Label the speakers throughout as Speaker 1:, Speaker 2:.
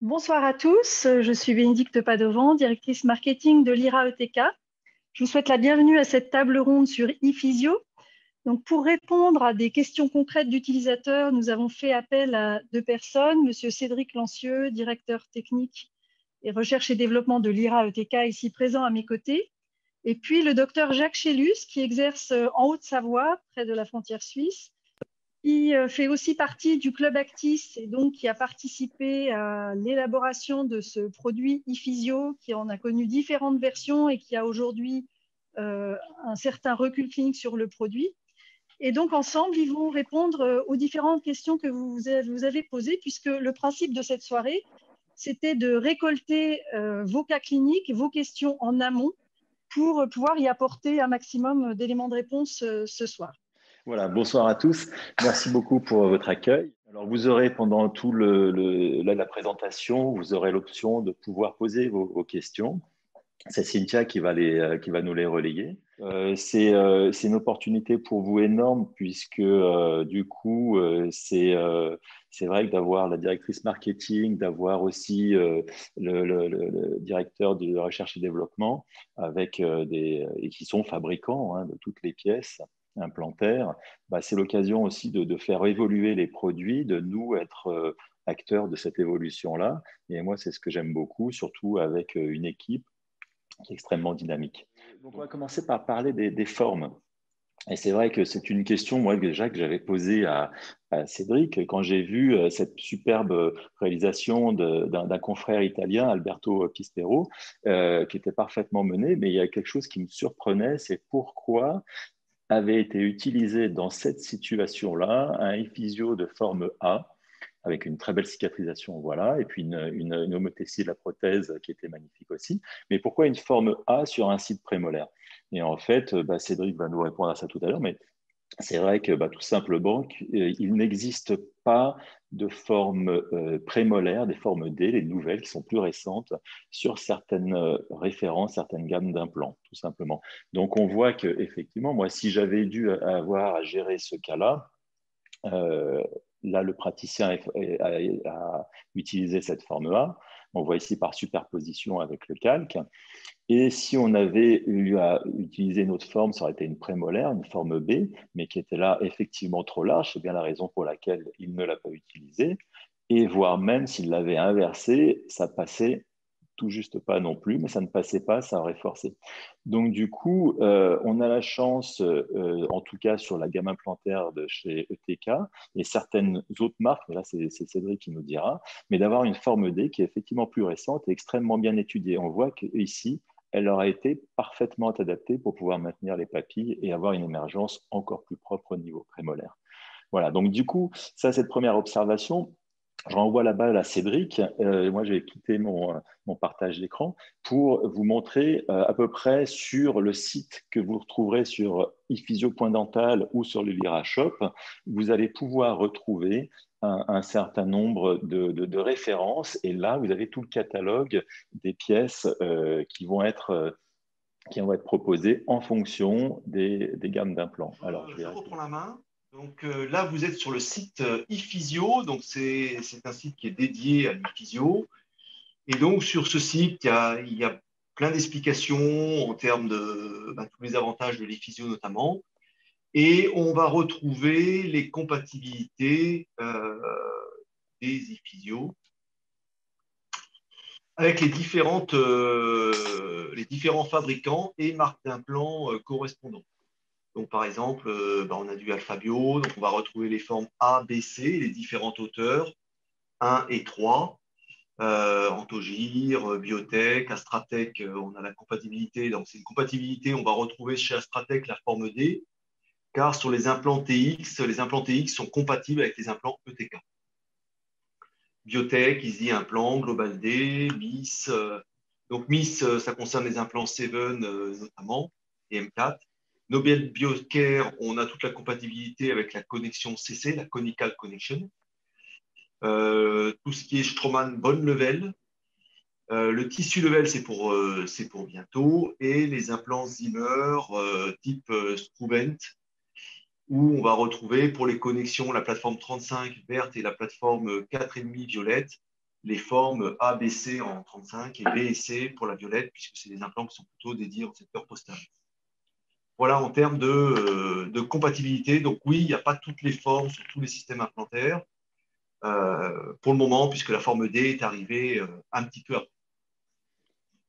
Speaker 1: Bonsoir à tous, je suis Bénédicte Padovan, directrice marketing de l'IRA ETK. Je vous souhaite la bienvenue à cette table ronde sur ePhysio. Donc, pour répondre à des questions concrètes d'utilisateurs, nous avons fait appel à deux personnes, Monsieur Cédric Lancieux, directeur technique et recherche et développement de l'IRA ETK, ici présent à mes côtés, et puis le docteur Jacques Chélus, qui exerce en Haute-Savoie, près de la frontière suisse, qui fait aussi partie du Club Actis et donc qui a participé à l'élaboration de ce produit ePhysio, qui en a connu différentes versions et qui a aujourd'hui un certain recul clinique sur le produit. Et donc, ensemble, ils vont répondre aux différentes questions que vous avez posées, puisque le principe de cette soirée, c'était de récolter vos cas cliniques, vos questions en amont, pour pouvoir y apporter un maximum d'éléments de réponse ce soir.
Speaker 2: Voilà, bonsoir à tous. Merci beaucoup pour votre accueil. Alors, vous aurez pendant tout la présentation, vous aurez l'option de pouvoir poser vos questions. C'est Cynthia qui va nous les relayer. C'est une opportunité pour vous énorme puisque du coup, c'est vrai que d'avoir la directrice marketing, d'avoir aussi le directeur de recherche et développement avec et qui sont fabricants de toutes les pièces implantaires, c'est l'occasion aussi de faire évoluer les produits, de nous être acteurs de cette évolution-là. Et moi, c'est ce que j'aime beaucoup, surtout avec une équipe qui est extrêmement dynamique. Donc, on va commencer par parler des formes. Et c'est vrai que c'est une question, moi, déjà, que j'avais posée à Cédric quand j'ai vu cette superbe réalisation d'un confrère italien, Alberto Pistero, qui était parfaitement menée. Mais il y a quelque chose qui me surprenait, c'est pourquoi avait été utilisé dans cette situation-là un ePhysio de forme A, avec une très belle cicatrisation, voilà, et puis une homothétie de la prothèse qui était magnifique aussi. Mais pourquoi une forme A sur un site prémolaire? Et en fait, Cédric va nous répondre à ça tout à l'heure, mais c'est vrai que tout simplement, il n'existe pas de forme prémolaire, des formes D, les nouvelles qui sont plus récentes, sur certaines références, certaines gammes d'implants, tout simplement. Donc on voit qu'effectivement, moi, si j'avais dû avoir à gérer ce cas-là, là, le praticien a utilisé cette forme-là. On voit ici par superposition avec le calque. Et si on avait eu à utiliser une autre forme, ça aurait été une prémolaire, une forme B, mais qui était là effectivement trop large. C'est bien la raison pour laquelle il ne l'a pas utilisée. Et voire même s'il l'avait inversé, ça passait tout juste pas non plus, mais ça ne passait pas, ça aurait forcé. Donc du coup, on a la chance, en tout cas sur la gamme implantaire de chez ETK et certaines autres marques, mais là c'est Cédric qui nous dira, mais d'avoir une forme D qui est effectivement plus récente et extrêmement bien étudiée. On voit qu'ici, elle aura été parfaitement adaptée pour pouvoir maintenir les papilles et avoir une émergence encore plus propre au niveau prémolaire. Voilà, donc du coup, ça, cette première observation, je renvoie la balle à Cédric. Moi, je vais quitter mon partage d'écran pour vous montrer à peu près sur le site que vous retrouverez sur ePhysio.dental ou sur le ViraShop. Vous allez pouvoir retrouver un certain nombre de références. Et là, vous avez tout le catalogue des pièces qui vont être proposées en fonction des gammes d'implants.
Speaker 3: Alors, je reprends la main. Donc là, vous êtes sur le site ePhysio. Donc, c'est un site qui est dédié à l'ePhysio. Et donc, sur ce site, il y a plein d'explications en termes de tous les avantages de l'ePhysio notamment. Et on va retrouver les compatibilités des ePhysio avec les différents fabricants et marques d'implants correspondants. Donc, par exemple, on a du Alphabio, donc on va retrouver les formes A, B, C, les différentes hauteurs, 1 et 3, Antogir, Biotech, Astratech, on a la compatibilité. Donc, c'est une compatibilité, on va retrouver chez Astratech la forme D, car sur les implants TX sont compatibles avec les implants ETK. Biotech, Easy Implant, Global D, MIS. Donc, MIS, ça concerne les implants 7 notamment, et M4. Nobel Biocare, on a toute la compatibilité avec la connexion CC, la Conical Connection. Tout ce qui est Straumann Bone Level. Le tissu level, c'est pour bientôt. Et les implants Zimmer type Struvent, où on va retrouver pour les connexions la plateforme 35 verte et la plateforme 4,5 violette, les formes A, B, C en 35 et B et C pour la violette, puisque c'est des implants qui sont plutôt dédiés au secteur postal. Voilà en termes de compatibilité. Donc oui, il n'y a pas toutes les formes sur tous les systèmes implantaires pour le moment, puisque la forme D est arrivée un petit peu après.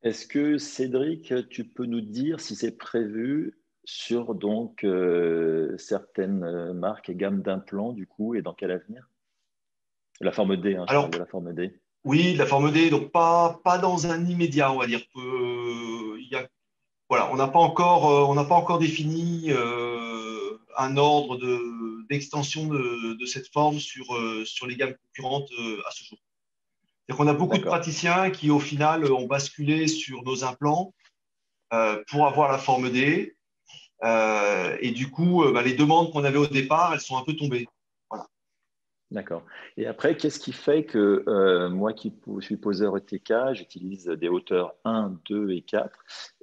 Speaker 2: Est-ce que, Cédric, tu peux nous dire si c'est prévu sur donc certaines marques et gammes d'implants, du coup, et dans quel avenir? La forme D, hein, je
Speaker 3: Alors,
Speaker 2: parle de la forme D.
Speaker 3: oui, de la forme D, donc pas dans un immédiat, on va dire. Voilà, on n'a pas encore défini un ordre d'extension de cette forme sur les gammes concurrentes à ce jour. C'est-à-dire qu'on a beaucoup de praticiens qui, au final, ont basculé sur nos implants pour avoir la forme D. Et du coup, les demandes qu'on avait au départ, elles sont un peu tombées. Voilà.
Speaker 2: D'accord. Et après, qu'est-ce qui fait que moi qui suis poseur ETK, j'utilise des hauteurs 1, 2 et 4.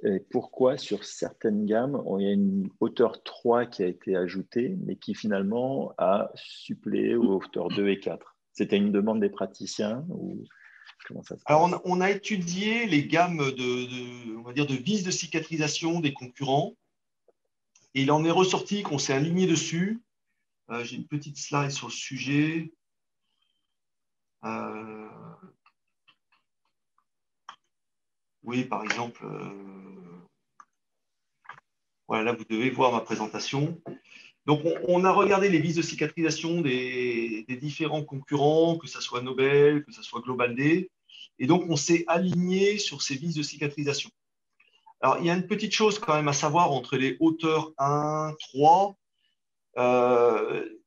Speaker 2: Et pourquoi sur certaines gammes, il y a une hauteur 3 qui a été ajoutée, mais qui finalement a suppléé aux hauteurs 2 et 4? C'était une demande des praticiens ou comment ça se passe?
Speaker 3: Alors, on a étudié les gammes on va dire de vis de cicatrisation des concurrents. Et il en est ressorti qu'on s'est aligné dessus. J'ai une petite slide sur le sujet. Oui, par exemple, voilà, là, vous devez voir ma présentation. Donc, on a regardé les vis de cicatrisation des différents concurrents, que ce soit Nobel, que ce soit Global D. Et donc, on s'est aligné sur ces vis de cicatrisation. Alors, il y a une petite chose quand même à savoir entre les hauteurs 1, 3.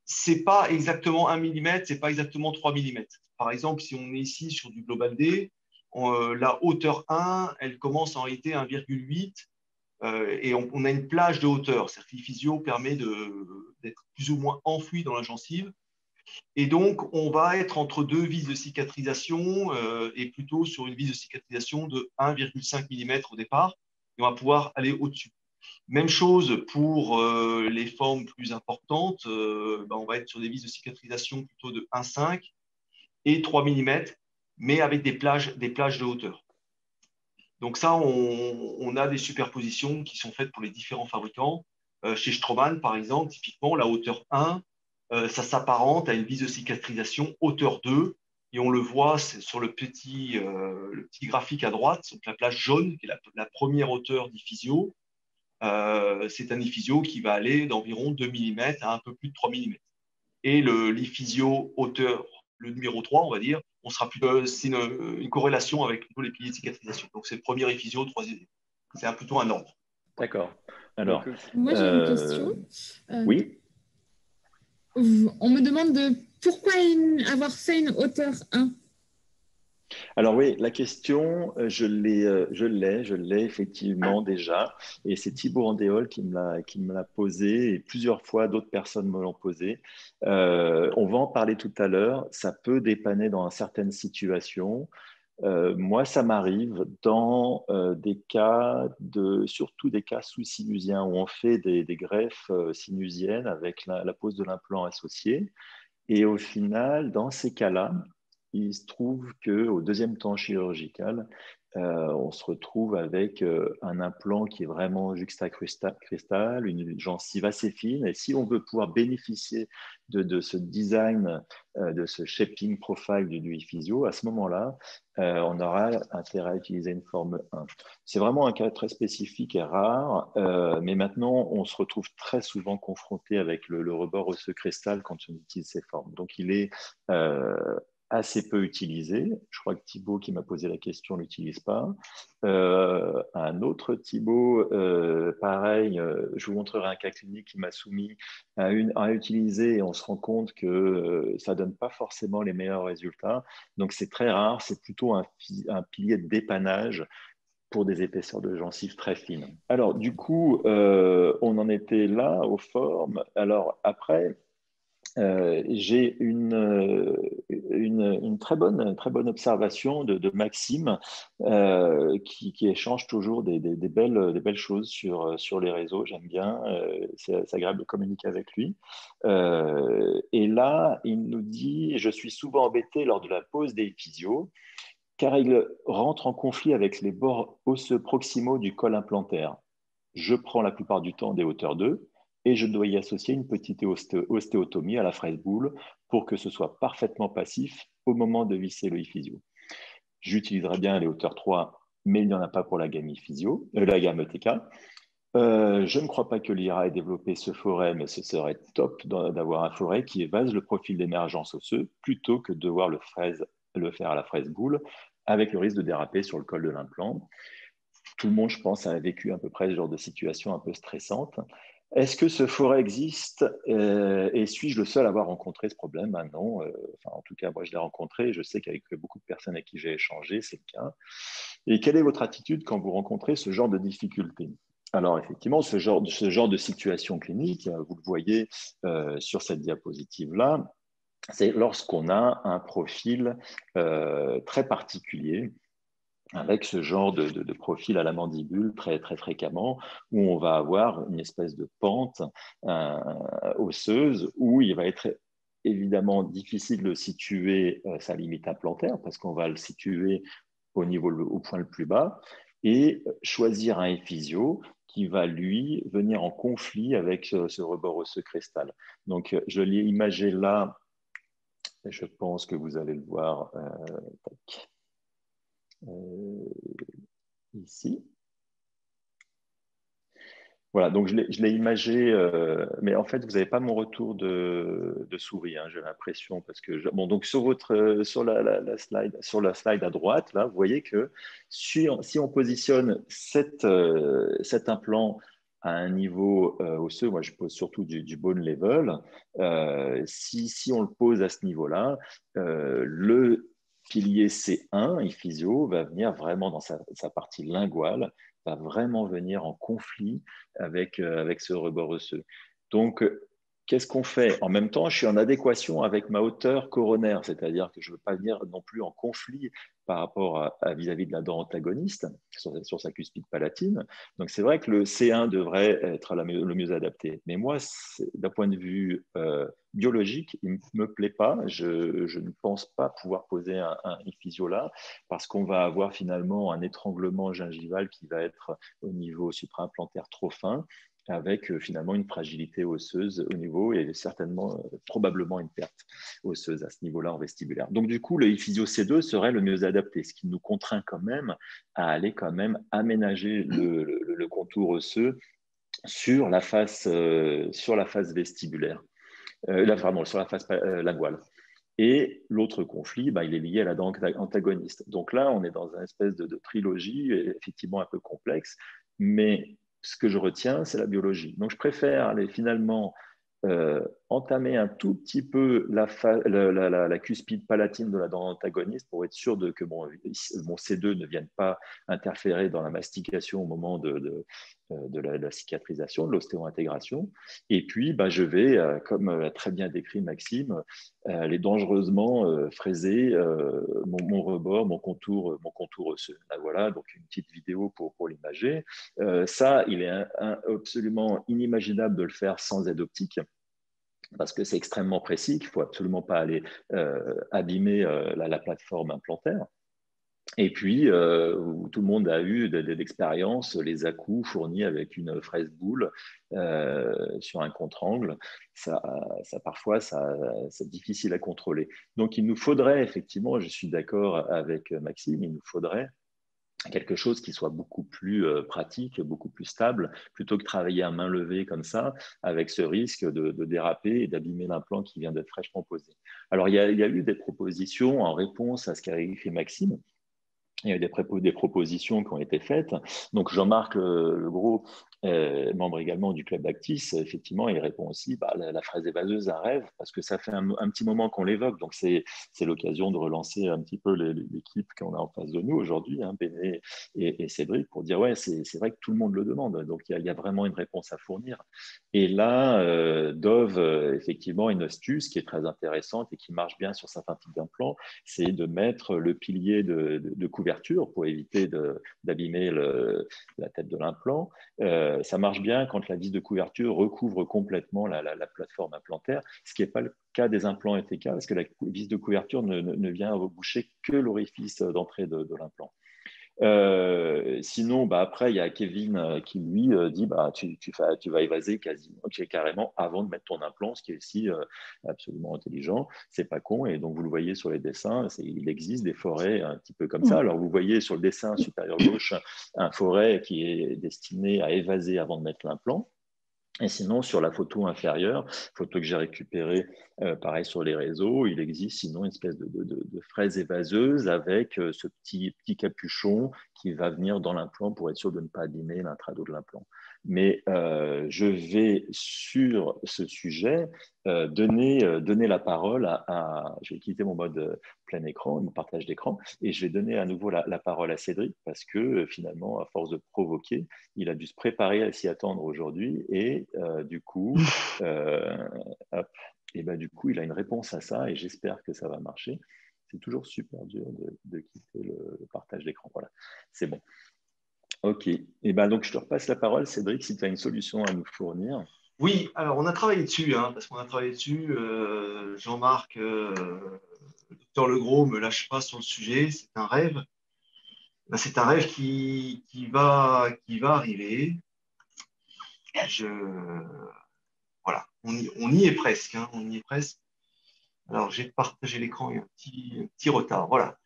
Speaker 3: C'est pas exactement 1 mm, c'est pas exactement 3 mm. Par exemple, si on est ici sur du Global D, la hauteur 1, elle commence en réalité à 1,8 et on a une plage de hauteur. C'est-à-dire que l'Iphysio permet d'être plus ou moins enfoui dans la gencive. Et donc, on va être entre deux vis de cicatrisation et plutôt sur une vis de cicatrisation de 1,5 mm au départ. Et on va pouvoir aller au-dessus. Même chose pour les formes plus importantes. On va être sur des vis de cicatrisation plutôt de 1,5 et 3 mm, mais avec des plages de hauteur. Donc ça, on a des superpositions qui sont faites pour les différents fabricants. Chez Straumann, par exemple, typiquement, la hauteur 1, ça s'apparente à une vis de cicatrisation hauteur 2. Et on le voit sur le petit graphique à droite, donc la plage jaune, qui est la première hauteur d'Iphysio. C'est un Iphysio qui va aller d'environ 2 mm à un peu plus de 3 mm. Et l'Iphysio hauteur, le numéro 3, on va dire, c'est une corrélation avec les piliers de cicatrisation. Donc, c'est le premier Iphysio, troisième. C'est plutôt un ordre.
Speaker 2: D'accord. Alors,
Speaker 4: moi, j'ai une question.
Speaker 2: Oui.
Speaker 4: On me demande de pourquoi avoir fait une hauteur 1.
Speaker 2: Alors oui, la question, je l'ai effectivement déjà, et c'est Thibaut Andéol qui me l'a posé, et plusieurs fois d'autres personnes me l'ont posé. On va en parler tout à l'heure, ça peut dépanner dans certaines situations. Moi, ça m'arrive dans des cas surtout des cas sous-sinusiens où on fait des greffes sinusiennes avec la pose de l'implant associé. Et au final, dans ces cas-là, il se trouve qu'au deuxième temps chirurgical, on se retrouve avec un implant qui est vraiment juxtacristal, une gencive assez fine. Et si on veut pouvoir bénéficier de ce design, de ce shaping profile du Iphysio, à ce moment-là, on aura intérêt à utiliser une forme 1. C'est vraiment un cas très spécifique et rare, mais maintenant, on se retrouve très souvent confronté avec le rebord osseux cristal quand on utilise ces formes. Donc, il est assez peu utilisé. Je crois que Thibaut, qui m'a posé la question, ne l'utilise pas. Un autre Thibaut, pareil, je vous montrerai un cas clinique qui m'a soumis à utiliser et on se rend compte que ça ne donne pas forcément les meilleurs résultats. Donc, c'est très rare. C'est plutôt un pilier de dépannage pour des épaisseurs de gencives très fines. Alors, du coup, on en était là aux formes. Alors, après, j'ai une très bonne observation de Maxime qui échange toujours des belles choses sur les réseaux. J'aime bien, c'est agréable de communiquer avec lui. Et là, il nous dit « Je suis souvent embêté lors de la pose des physios car il rentre en conflit avec les bords osseux proximaux du col implantaire. Je prends la plupart du temps des hauteurs 2 et je dois y associer une petite ostéotomie à la fraise boule pour que ce soit parfaitement passif au moment de visser le iphysio. J'utiliserai bien les hauteurs 3, mais il n'y en a pas pour la gamme iphysio, la gamme ETK. Je ne crois pas que l'IRA ait développé ce forêt, mais ce serait top d'avoir un forêt qui évase le profil d'émergence osseux plutôt que de devoir le faire à la fraise boule avec le risque de déraper sur le col de l'implant. Tout le monde, je pense, a vécu à peu près ce genre de situation un peu stressante. Est-ce que ce forêt existe et suis-je le seul à avoir rencontré ce problème? Non. En tout cas, moi, je l'ai rencontré. Je sais qu'avec beaucoup de personnes avec qui j'ai échangé, c'est le cas. Et quelle est votre attitude quand vous rencontrez ce genre de difficultés? Alors, effectivement, ce genre de situation clinique, vous le voyez sur cette diapositive-là, c'est lorsqu'on a un profil très particulier, avec ce genre de profil à la mandibule très fréquemment, où on va avoir une espèce de pente osseuse, où il va être évidemment difficile de situer sa limite implantaire, parce qu'on va le situer au point le plus bas, et choisir un iphysio qui va, lui, venir en conflit avec ce rebord osseux cristal. Donc, je l'ai imagé là, et je pense que vous allez le voir ici. Voilà, donc je l'ai imagé, mais en fait, vous n'avez pas mon retour de souris, hein, j'ai l'impression, parce que bon, donc sur la slide à droite, là, vous voyez que si on positionne cet implant à un niveau osseux, moi je pose surtout du bone level, si on le pose à ce niveau-là, le pilier C1, iphysio, va venir vraiment dans sa partie linguale, va vraiment venir en conflit avec ce rebord osseux. Donc, qu'est-ce qu'on fait? En même temps, je suis en adéquation avec ma hauteur coronaire, c'est-à-dire que je ne veux pas venir non plus en conflit par rapport à vis-à-vis de la dent antagoniste sur sa cuspide palatine. Donc, c'est vrai que le C1 devrait être le mieux adapté. Mais moi, d'un point de vue biologique, il ne me plaît pas. Je ne pense pas pouvoir poser un iphysio là parce qu'on va avoir finalement un étranglement gingival qui va être au niveau supra-implantaire trop fin, avec finalement une fragilité osseuse au niveau et certainement, probablement une perte osseuse à ce niveau-là en vestibulaire. Donc du coup, le iphysio C2 serait le mieux adapté, ce qui nous contraint quand même à aller quand même aménager le contour osseux sur la face vestibulaire, sur la face linguale. Et l'autre conflit, il est lié à la dent antagoniste. Donc là, on est dans une espèce de trilogie, effectivement un peu complexe, mais ce que je retiens, c'est la biologie. Donc je préfère aller finalement entamer un tout petit peu la cuspide palatine de la dent antagoniste pour être sûr que mon C2 ne vienne pas interférer dans la mastication au moment de la cicatrisation, de l'ostéo-intégration. Et puis, je vais, comme l'a très bien décrit Maxime, aller dangereusement fraiser mon rebord, mon contour osseux. Là, voilà, donc une petite vidéo pour l'imager. Ça, il est absolument inimaginable de le faire sans aide optique, parce que c'est extrêmement précis, qu'il ne faut absolument pas aller abîmer la plateforme implantaire. Et puis, tout le monde a eu d'expérience les à-coups fournis avec une fraise boule sur un contre-angle. Parfois, c'est difficile à contrôler. Donc, il nous faudrait, effectivement, je suis d'accord avec Maxime, il nous faudrait quelque chose qui soit beaucoup plus pratique, beaucoup plus stable, plutôt que travailler à main levée comme ça, avec ce risque de déraper et d'abîmer l'implant qui vient d'être fraîchement posé. Alors, il y a eu des propositions en réponse à ce qu'a écrit Maxime. Il y a eu des propositions qui ont été faites. Donc, Jean-Marc Legros membre également du club d'Actis, effectivement, il répond aussi la fraise évaseuse, un rêve, parce que ça fait un petit moment qu'on l'évoque. Donc, c'est l'occasion de relancer un petit peu l'équipe qu'on a en face de nous aujourd'hui, hein, Béné et Cédric, pour dire ouais, c'est vrai que tout le monde le demande. Donc, il y a vraiment une réponse à fournir. Et là, Dove, effectivement, une astuce qui est très intéressante et qui marche bien sur certains types d'implants, c'est de mettre le pilier de couverture pour éviter d'abîmer la tête de l'implant. Ça marche bien quand la vis de couverture recouvre complètement la plateforme implantaire, ce qui n'est pas le cas des implants ETK, parce que la vis de couverture ne vient boucher que l'orifice d'entrée de l'implant. Sinon, après, il y a Kevin qui, lui, dit tu vas évaser carrément avant de mettre ton implant, ce qui est aussi absolument intelligent. C'est pas con. Et donc, vous le voyez sur les dessins, il existe des forêts un petit peu comme ça. Alors, vous voyez sur le dessin supérieur gauche un forêt qui est destiné à évaser avant de mettre l'implant. Et sinon, sur la photo inférieure, photo que j'ai récupérée, pareil sur les réseaux, il existe sinon une espèce de fraise évaseuse avec ce petit capuchon qui va venir dans l'implant pour être sûr de ne pas abîmer l'intrado de l'implant. Mais je vais sur ce sujet donner la parole je vais quitter mon mode plein écran, mon partage d'écran, et je vais donner à nouveau la parole à Cédric parce que finalement, à force de provoquer, il a dû se préparer à s'y attendre aujourd'hui et du coup, du coup, il a une réponse à ça et j'espère que ça va marcher. C'est toujours super dur de quitter le partage d'écran. Voilà, c'est bon. Ok. Donc, je te repasse la parole, Cédric, si tu as une solution à nous fournir.
Speaker 3: Oui, alors on a travaillé dessus, hein, parce qu'on a travaillé dessus. Jean-Marc, docteur Legros, me lâche pas sur le sujet. C'est un rêve. C'est un rêve qui va arriver. Voilà, on y est presque. Hein, on y est presque. Alors, j'ai partagé l'écran, il y a un petit retard. Voilà.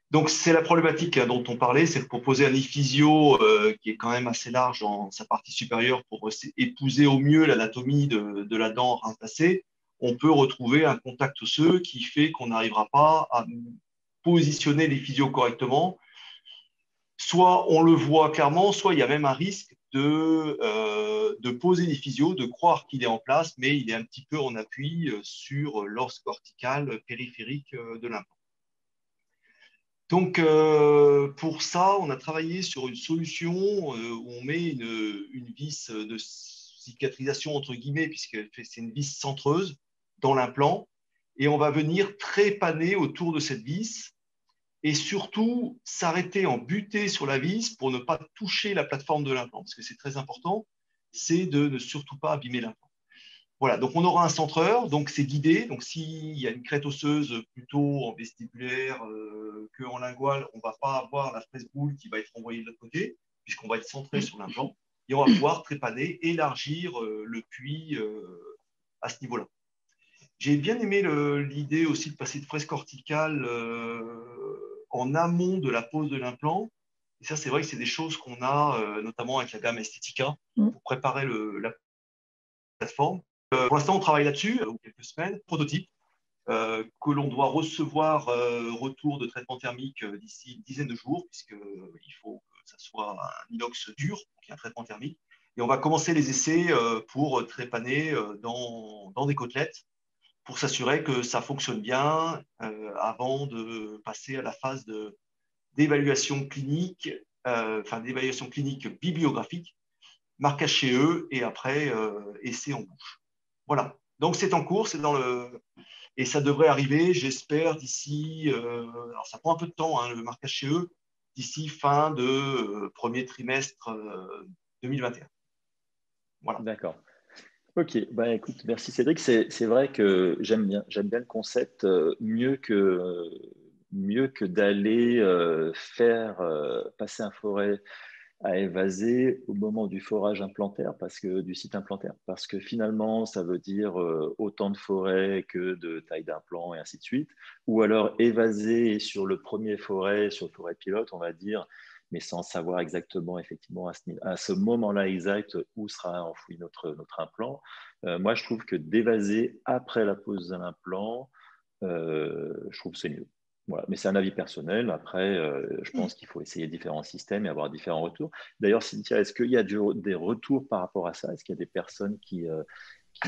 Speaker 3: Donc, c'est la problématique dont on parlait, c'est de proposer un iphysio qui est quand même assez large dans sa partie supérieure pour épouser au mieux l'anatomie de la dent remplacée. On peut retrouver un contact osseux qui fait qu'on n'arrivera pas à positionner l'iphysio correctement. Soit on le voit clairement, soit il y a même un risque de poser l'iphysio, de croire qu'il est en place, mais il est un petit peu en appui sur l'os cortical périphérique de l'implant. Donc, pour ça, on a travaillé sur une solution où on met une vis de cicatrisation, entre guillemets, puisque c'est une vis centreuse dans l'implant, et on va venir trépaner autour de cette vis, et surtout s'arrêter en butée sur la vis pour ne pas toucher la plateforme de l'implant, parce que c'est très important, c'est de ne surtout pas abîmer l'implant. Voilà, donc on aura un centreur, donc c'est guidé. Donc s'il y a une crête osseuse plutôt en vestibulaire qu'en lingual, on ne va pas avoir la fraise boule qui va être envoyée de l'autre côté, puisqu'on va être centré sur l'implant. Et on va pouvoir trépaner, élargir le puits à ce niveau-là. J'ai bien aimé l'idée aussi de passer de fraise corticale en amont de la pose de l'implant. Et ça, c'est vrai que c'est des choses qu'on a, notamment avec la gamme Estetica, pour préparer la plateforme. Pour l'instant, on travaille là-dessus, quelques semaines, prototype, que l'on doit recevoir retour de traitement thermique d'ici une dizaine de jours, puisqu'il faut que ça soit un inox dur, donc un traitement thermique. Et on va commencer les essais pour trépaner dans des côtelettes, pour s'assurer que ça fonctionne bien avant de passer à la phase d'évaluation clinique, d'évaluation clinique bibliographique, marquage chez eux et après essai en bouche. Voilà. Donc c'est en cours, et ça devrait arriver, j'espère, d'ici. Alors ça prend un peu de temps, hein, le marquage chez eux, d'ici fin de premier trimestre 2021. Voilà.
Speaker 2: D'accord. Ok, écoute, merci Cédric. C'est vrai que j'aime bien le concept mieux que d'aller faire passer un forêt à évaser au moment du forage implantaire, du site implantaire, parce que finalement, ça veut dire autant de forêt que de taille d'implant et ainsi de suite, ou alors évaser sur le premier forêt, sur le forêt pilote, on va dire, mais sans savoir exactement, effectivement, à ce moment-là exact où sera enfoui notre implant. Moi, je trouve que d'évaser après la pose de l'implant, je trouve que c'est mieux. Voilà. Mais c'est un avis personnel. Après, je pense qu'il faut essayer différents systèmes et avoir différents retours. D'ailleurs, Cynthia, est-ce qu'il y a des retours par rapport à ça? Est-ce qu'il y a des personnes qui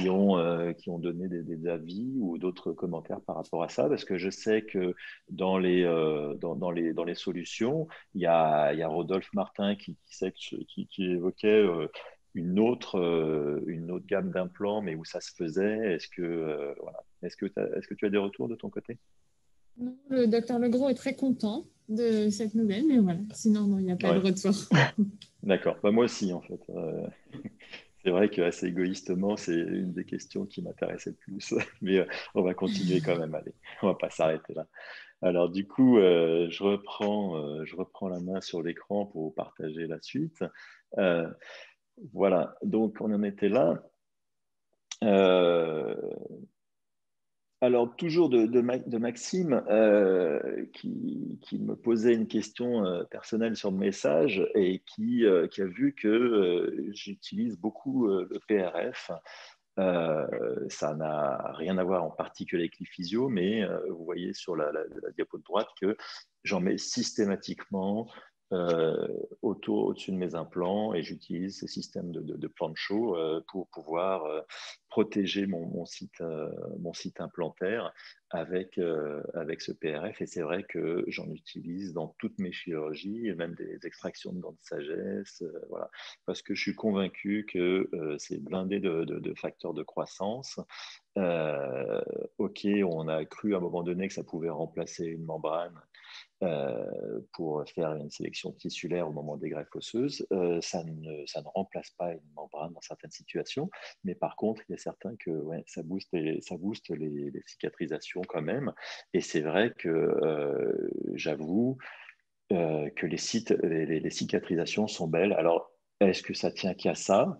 Speaker 2: ont donné des avis ou d'autres commentaires par rapport à ça? Parce que je sais que dans les solutions, il y a Rodolphe Martin qui évoquait une autre gamme d'implants, mais où ça se faisait. Voilà. Est-ce que tu as des retours de ton côté?
Speaker 4: Non, le docteur Legros est très content de cette nouvelle, mais voilà, sinon, non, il n'y a pas de
Speaker 2: Ouais,
Speaker 4: retour.
Speaker 2: d'accord. Bah, moi aussi, en fait. C'est vrai que assez égoïstement, c'est une des questions qui m'intéressait le plus. Mais on va continuer quand même. Allez, on va pas s'arrêter là. Alors du coup, je reprends la main sur l'écran pour vous partager la suite. Euh, voilà. Donc on en était là. Euh, alors, toujours de Maxime, qui me posait une question personnelle sur le message et qui a vu que j'utilise beaucoup le PRF. Ça n'a rien à voir en particulier avec l'Iphysio, mais vous voyez sur la diapo de droite que j'en mets systématiquement au-dessus de mes implants et j'utilise ces systèmes de plancho pour pouvoir protéger mon site implantaire avec ce PRF. Et c'est vrai que j'en utilise dans toutes mes chirurgies, et même des extractions de dents de sagesse, voilà, parce que je suis convaincu que c'est blindé de facteurs de croissance. Ok, on a cru à un moment donné que ça pouvait remplacer une membrane pour faire une sélection tissulaire au moment des greffes osseuses. Ça ne remplace pas une membrane dans certaines situations, mais par contre, il est certain que ouais, ça booste les cicatrisations quand même. Et c'est vrai que j'avoue que les cicatrisations sont belles. Alors, est-ce que ça tient qu'à ça?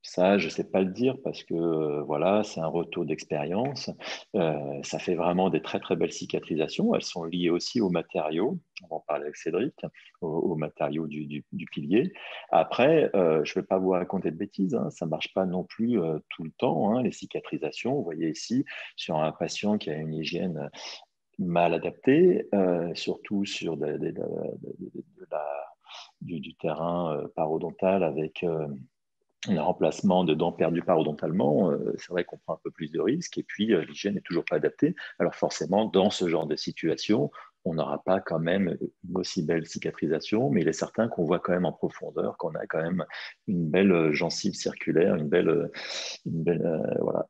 Speaker 2: Ça, je ne sais pas le dire parce que voilà, c'est un retour d'expérience. Ça fait vraiment des très très belles cicatrisations. Elles sont liées aussi aux matériaux. On va en parler avec Cédric, aux matériaux du pilier. Après, je ne vais pas vous raconter de bêtises. Hein, ça ne marche pas non plus tout le temps. Hein, les cicatrisations, vous voyez ici, sur un patient qui a une hygiène mal adaptée, surtout sur du terrain parodontal avec le remplacement de dents perdues parodontalement, c'est vrai qu'on prend un peu plus de risques et puis l'hygiène n'est toujours pas adaptée. Alors forcément, dans ce genre de situation, on n'aura pas quand même une aussi belle cicatrisation, mais il est certain qu'on voit quand même en profondeur qu'on a quand même une belle gencive circulaire, voilà,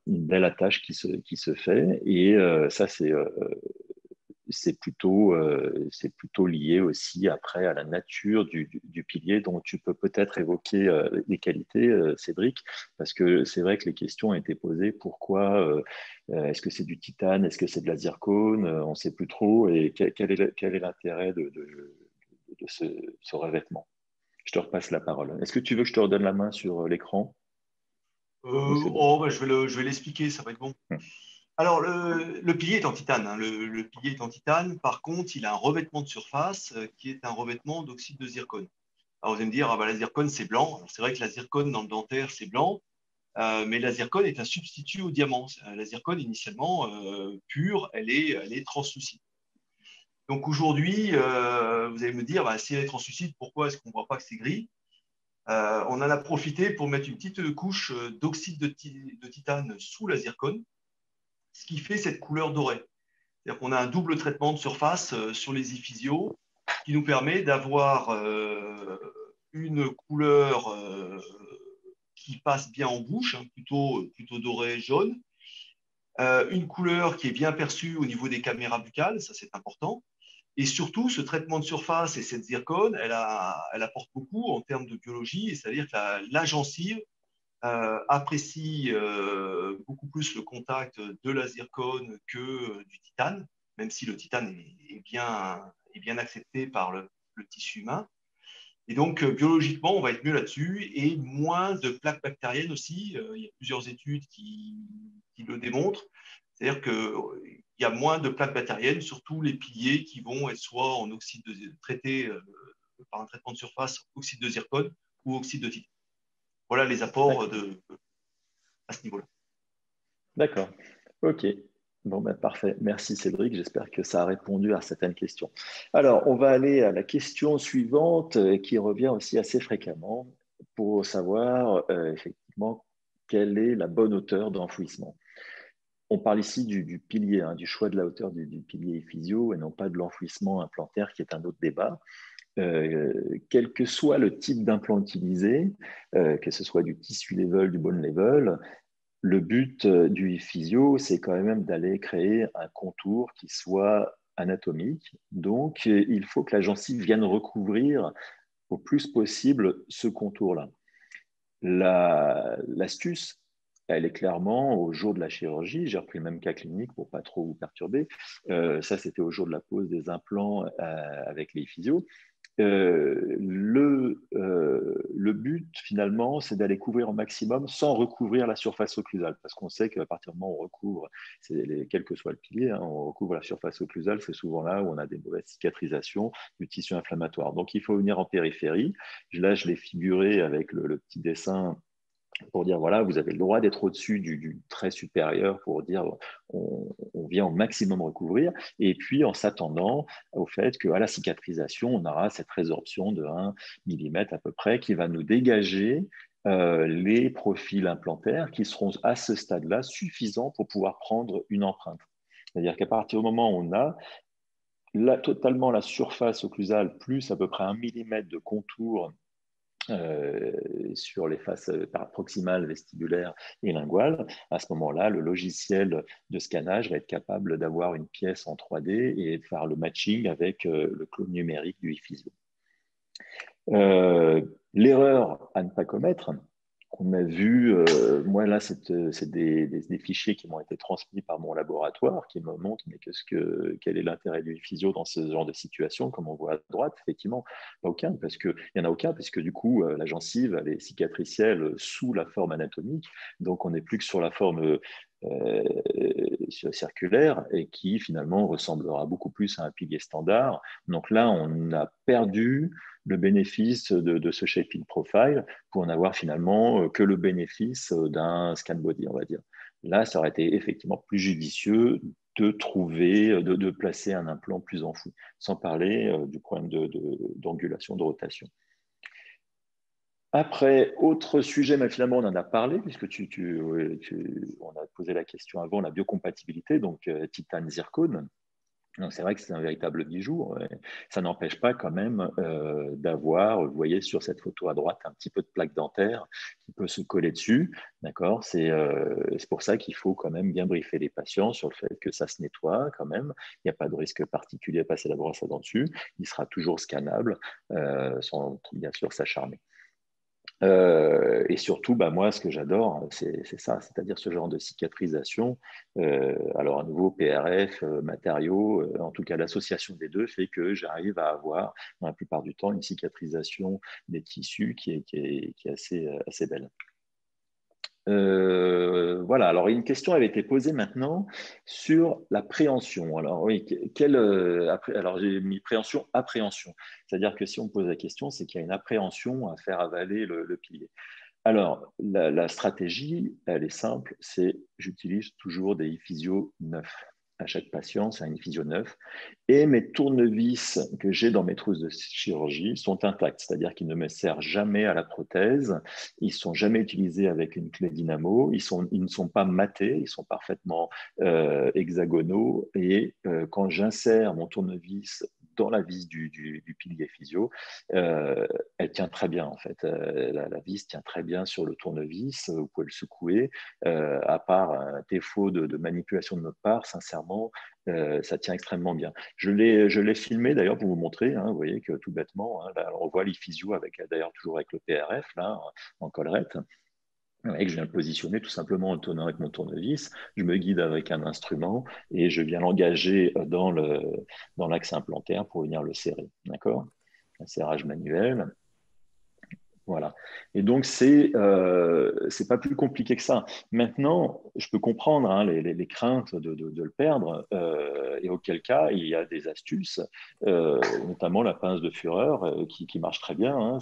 Speaker 2: une belle attache qui se fait. Et ça, c'est plutôt lié aussi après à la nature du pilier dont tu peux peut-être évoquer les qualités, Cédric, parce que c'est vrai que les questions ont été posées, pourquoi est-ce que c'est du titane, est-ce que c'est de la zircone, on ne sait plus trop, et quel est l'intérêt de ce revêtement. Je te repasse la parole. Est-ce que tu veux que je te redonne la main sur l'écran ou c'est bon?
Speaker 3: Bah, je vais l'expliquer, ça va être bon.
Speaker 2: Hum.
Speaker 3: Alors, le pilier est en titane. Hein. Le pilier est en titane. Par contre, il a un revêtement de surface qui est un revêtement d'oxyde de zircone. Alors, vous allez me dire, ah bah, la zircone, c'est blanc. Alors, c'est vrai que la zircone dans le dentaire, c'est blanc. Mais la zircone est un substitut au diamant. La zircone, initialement, pure, elle est translucide. Donc, aujourd'hui, vous allez me dire, bah, si elle est translucide, pourquoi est-ce qu'on ne voit pas que c'est gris? On en a profité pour mettre une petite couche d'oxyde de titane sous la zircone, ce qui fait cette couleur dorée. C'est-à-dire qu'on a un double traitement de surface sur les iphysios qui nous permet d'avoir une couleur qui passe bien en bouche, hein, plutôt dorée, jaune, une couleur qui est bien perçue au niveau des caméras buccales, ça c'est important. Et surtout, ce traitement de surface et cette zircone, elle apporte beaucoup en termes de biologie, c'est-à-dire que la gencive apprécie beaucoup plus le contact de la zircone que du titane, même si le titane est bien accepté par le tissu humain. Et donc, biologiquement, on va être mieux là-dessus et moins de plaques bactériennes aussi. Il y a plusieurs études qui le démontrent. C'est-à-dire qu'il y a moins de plaques bactériennes, surtout les piliers qui vont être soit en traités par un traitement de surface, oxyde de zircone ou oxyde de titane. Voilà les apports
Speaker 2: D'accord.
Speaker 3: à ce niveau-là.
Speaker 2: D'accord. Ok. Bon, ben, parfait. Merci Cédric. J'espère que ça a répondu à certaines questions. Alors, on va aller à la question suivante qui revient aussi assez fréquemment pour savoir effectivement quelle est la bonne hauteur d'enfouissement. On parle ici du pilier, hein, du choix de la hauteur du pilier physio et non pas de l'enfouissement implantaire qui est un autre débat. Quel que soit le type d'implant utilisé, que ce soit du tissu level, du bone level, le but du physio, c'est quand même d'aller créer un contour qui soit anatomique. Donc, il faut que la gencive vienne recouvrir au plus possible ce contour-là. L'astuce, elle est clairement au jour de la chirurgie. J'ai repris le même cas clinique pour pas trop vous perturber. Ça, c'était au jour de la pose des implants avec les physios. Le but, finalement, c'est d'aller couvrir au maximum sans recouvrir la surface occlusale. Parce qu'on sait qu'à partir du moment où on recouvre, quel que soit le pilier, hein, on recouvre la surface occlusale, c'est souvent là où on a des mauvaises cicatrisations du tissu inflammatoire. Donc, il faut venir en périphérie. Là, je l'ai figuré avec le petit dessin pour dire, voilà, vous avez le droit d'être au-dessus du trait supérieur pour dire, on vient au maximum recouvrir, et puis en s'attendant au fait qu'à la cicatrisation, on aura cette résorption de 1 mm à peu près qui va nous dégager les profils implantaires qui seront à ce stade-là suffisants pour pouvoir prendre une empreinte. C'est-à-dire qu'à partir du moment où on a totalement la surface occlusale plus à peu près 1 mm de contour sur les faces proximales, vestibulaires et linguales, à ce moment-là, le logiciel de scannage va être capable d'avoir une pièce en 3D et de faire le matching avec le clone numérique du iPhysio. L'erreur à ne pas commettre, on a vu, moi là, c'est des fichiers qui m'ont été transmis par mon laboratoire qui me montrent mais quel est l'intérêt du physio dans ce genre de situation, comme on voit à droite, effectivement, pas aucun, parce que il y en a aucun, parce que du coup, la gencive, elle est cicatricielle sous la forme anatomique, donc on n'est plus que sur la forme circulaire et qui finalement ressemblera beaucoup plus à un pilier standard. Donc là, on a perdu le bénéfice de ce shaping profile pour n'avoir finalement que le bénéfice d'un scan body, on va dire. Là, ça aurait été effectivement plus judicieux de trouver, de placer un implant plus enfoui, sans parler du problème d'angulation, de rotation. Après, autre sujet, mais finalement on en a parlé, puisque on a posé la question avant, la biocompatibilité, donc titane zircone. C'est vrai que c'est un véritable bijou. Ça n'empêche pas quand même d'avoir, vous voyez sur cette photo à droite, un petit peu de plaque dentaire qui peut se coller dessus. D'accord, c'est pour ça qu'il faut quand même bien briefer les patients sur le fait que ça se nettoie quand même. Il n'y a pas de risque particulier à passer la brosse à dents dessus. Il sera toujours scannable sans bien sûr s'acharner. Et surtout, bah, moi, ce que j'adore, c'est ça, c'est-à-dire ce genre de cicatrisation. Alors, à nouveau, PRF, matériaux, en tout cas, l'association des deux fait que j'arrive à avoir, dans la plupart du temps, une cicatrisation des tissus qui est assez belle. Voilà, alors une question avait été posée maintenant sur la préhension. Alors oui, alors j'ai mis préhension, appréhension. C'est-à-dire que si on pose la question, c'est qu'il y a une appréhension à faire avaler le pilier. Alors, la stratégie, elle est simple, c'est j'utilise toujours des iPhysio neufs. À chaque patient, c'est un iPhysio neuf. Et mes tournevis que j'ai dans mes trousses de chirurgie sont intacts, c'est-à-dire qu'ils ne me servent jamais à la prothèse, ils ne sont jamais utilisés avec une clé dynamo, ils ne sont pas matés, ils sont parfaitement hexagonaux. Et quand j'insère mon tournevis dans la vis du pilier physio, elle tient très bien en fait. La vis tient très bien sur le tournevis, vous pouvez le secouer. À part un défaut de manipulation de notre part, sincèrement, ça tient extrêmement bien. Je l'ai filmé d'ailleurs pour vous montrer, hein, vous voyez que tout bêtement, hein, là, on voit l'iPhysio d'ailleurs toujours avec le PRF là, en collerette. Et que je viens le positionner tout simplement en le tenant avec mon tournevis, je me guide avec un instrument et je viens l'engager dans l'axe implantaire pour venir le serrer. D'accord? Un serrage manuel. Voilà. Et donc, c'est pas plus compliqué que ça. Maintenant, je peux comprendre hein, les craintes de le perdre, et auquel cas, il y a des astuces, notamment la pince de fureur, qui marche très bien. Hein.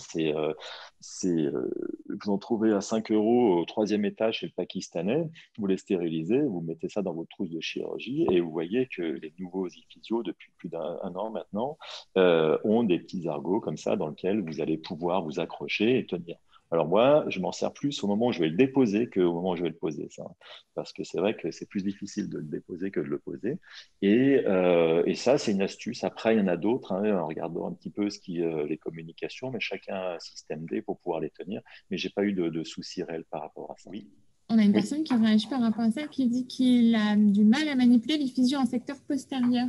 Speaker 2: Vous en trouvez à 5 € au 3e étage chez le Pakistanais, vous les stérilisez, vous mettez ça dans votre trousse de chirurgie, et vous voyez que les nouveaux iphysios, depuis plus d'un an maintenant, ont des petits ergots comme ça dans lesquels vous allez pouvoir vous accrocher et tenir. Alors moi, je m'en sers plus au moment où je vais le déposer qu'au moment où je vais le poser, ça. Parce que c'est vrai que c'est plus difficile de le déposer que de le poser. Et ça, c'est une astuce. Après, il y en a d'autres, hein, en regardant un petit peu les communications, mais chacun a un système D pour pouvoir les tenir. Mais je n'ai pas eu de soucis réels par rapport à ça.
Speaker 4: Oui. On a une
Speaker 2: Oui.
Speaker 4: personne qui réagit par rapport à ça, qui dit qu'il a du mal à manipuler l'effusion en secteur postérieur.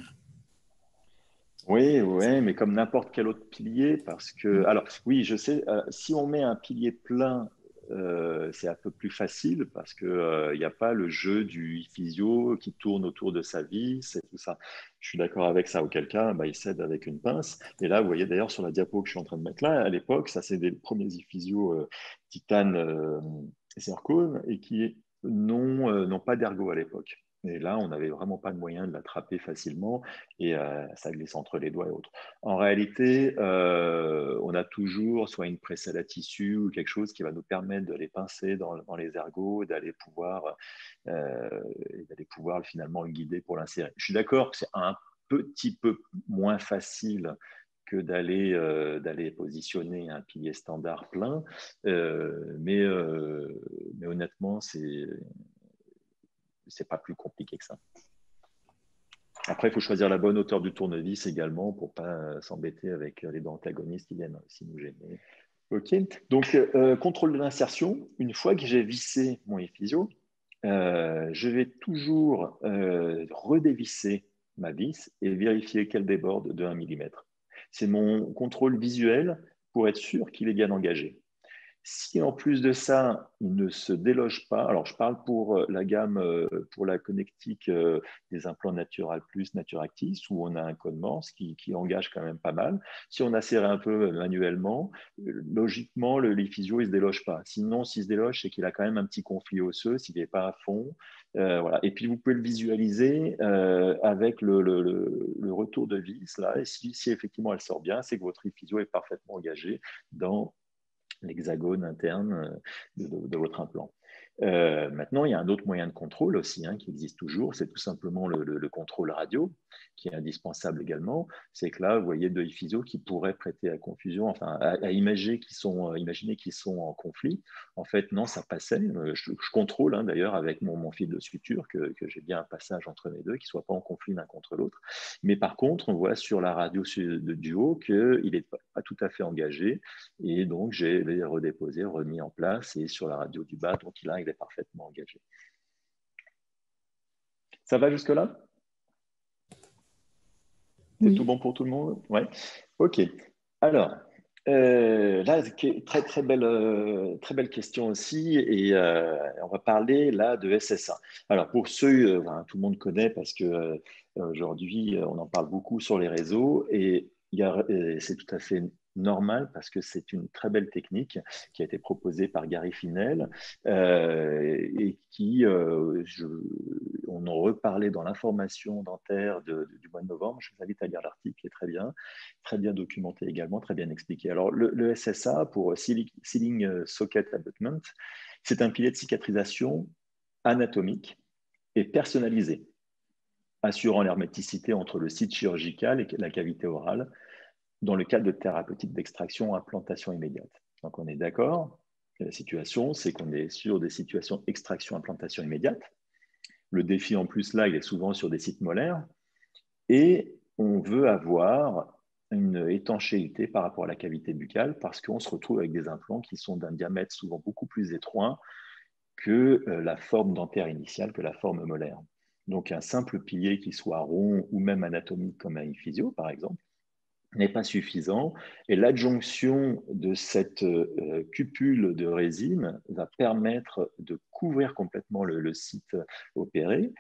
Speaker 2: Oui, ouais, mais comme n'importe quel autre pilier, parce que, alors oui, je sais, si on met un pilier plein, c'est un peu plus facile parce que il n'y a pas le jeu du physio qui tourne autour de sa vis et tout ça. Je suis d'accord avec ça. Auquel cas, bah, il s'aide avec une pince. Et là, vous voyez d'ailleurs sur la diapo que je suis en train de mettre là, à l'époque, ça c'est des premiers physio titane zircone et qui n'ont pas d'ergot à l'époque. Et là, on n'avait vraiment pas de moyen de l'attraper facilement et ça glisse entre les doigts et autres. En réalité, on a toujours soit une presse à tissu ou quelque chose qui va nous permettre de les pincer dans les ergots et d'aller pouvoir finalement le guider pour l'insérer. Je suis d'accord que c'est un petit peu moins facile que d'aller positionner un pilier standard plein, mais honnêtement, c'est pas plus compliqué que ça. Après, il faut choisir la bonne hauteur du tournevis également pour ne pas s'embêter avec les dents antagonistes qui viennent aussi nous gêner. OK. Donc, contrôle de l'insertion. Une fois que j'ai vissé mon ephysio, je vais toujours redévisser ma vis et vérifier qu'elle déborde de 1 mm. C'est mon contrôle visuel pour être sûr qu'il est bien engagé. Si en plus de ça, il ne se déloge pas, alors je parle pour la gamme, pour la connectique des implants Natural Plus, Naturactis, où on a un code Morse qui engage quand même pas mal. Si on a serré un peu manuellement, logiquement, l'ephysio, il ne se déloge pas. Sinon, s'il se déloge, c'est qu'il a quand même un petit conflit osseux, s'il n'est pas à fond. Voilà. Et puis, vous pouvez le visualiser avec le retour de vis, là. Et si effectivement elle sort bien, c'est que votre ephysio est parfaitement engagé dans l'hexagone interne de votre implant. Maintenant, il y a un autre moyen de contrôle aussi qui existe toujours, c'est tout simplement le contrôle radio, qui est indispensable également. C'est que là, vous voyez deux iphysios qui pourraient prêter à confusion, enfin à imaginer qu'ils sont en conflit. En fait, non, ça passait. Je contrôle d'ailleurs avec mon fil de suture que j'ai bien un passage entre les deux, qui ne soit pas en conflit l'un contre l'autre. Mais par contre, on voit sur la radio du haut qu'il n'est pas tout à fait engagé. Et donc, j'ai redéposé, remis en place. Et sur la radio du bas, donc là, il est parfaitement engagé. Ça va jusque-là? C'est oui. Tout bon pour tout le monde? Ouais. OK. Alors, là, très belle question aussi. Et on va parler là de SSA. Alors, pour ceux, tout le monde connaît parce que aujourd'hui, on en parle beaucoup sur les réseaux. Et c'est tout à fait normal parce que c'est une très belle technique qui a été proposée par Gary Finel et qui, on en reparlait dans l'information dentaire du mois de novembre. Je vous invite à lire l'article, qui est très bien documenté également, très bien expliqué. Alors, le SSA, pour Sealing Socket Abutment, c'est un pilier de cicatrisation anatomique et personnalisé, assurant l'herméticité entre le site chirurgical et la cavité orale, dans le cadre de thérapeutique d'extraction implantation immédiate. Donc, on est d'accord. La situation, c'est qu'on est sur des situations extraction-implantation immédiate. Le défi, en plus, là, il est souvent sur des sites molaires. Et on veut avoir une étanchéité par rapport à la cavité buccale parce qu'on se retrouve avec des implants qui sont d'un diamètre souvent beaucoup plus étroit que la forme dentaire initiale, que la forme molaire. Donc, un simple pilier qui soit rond ou même anatomique comme un ephysio, par exemple, n'est pas suffisant. Et l'adjonction de cette cupule de résine va permettre de couvrir complètement le site opéré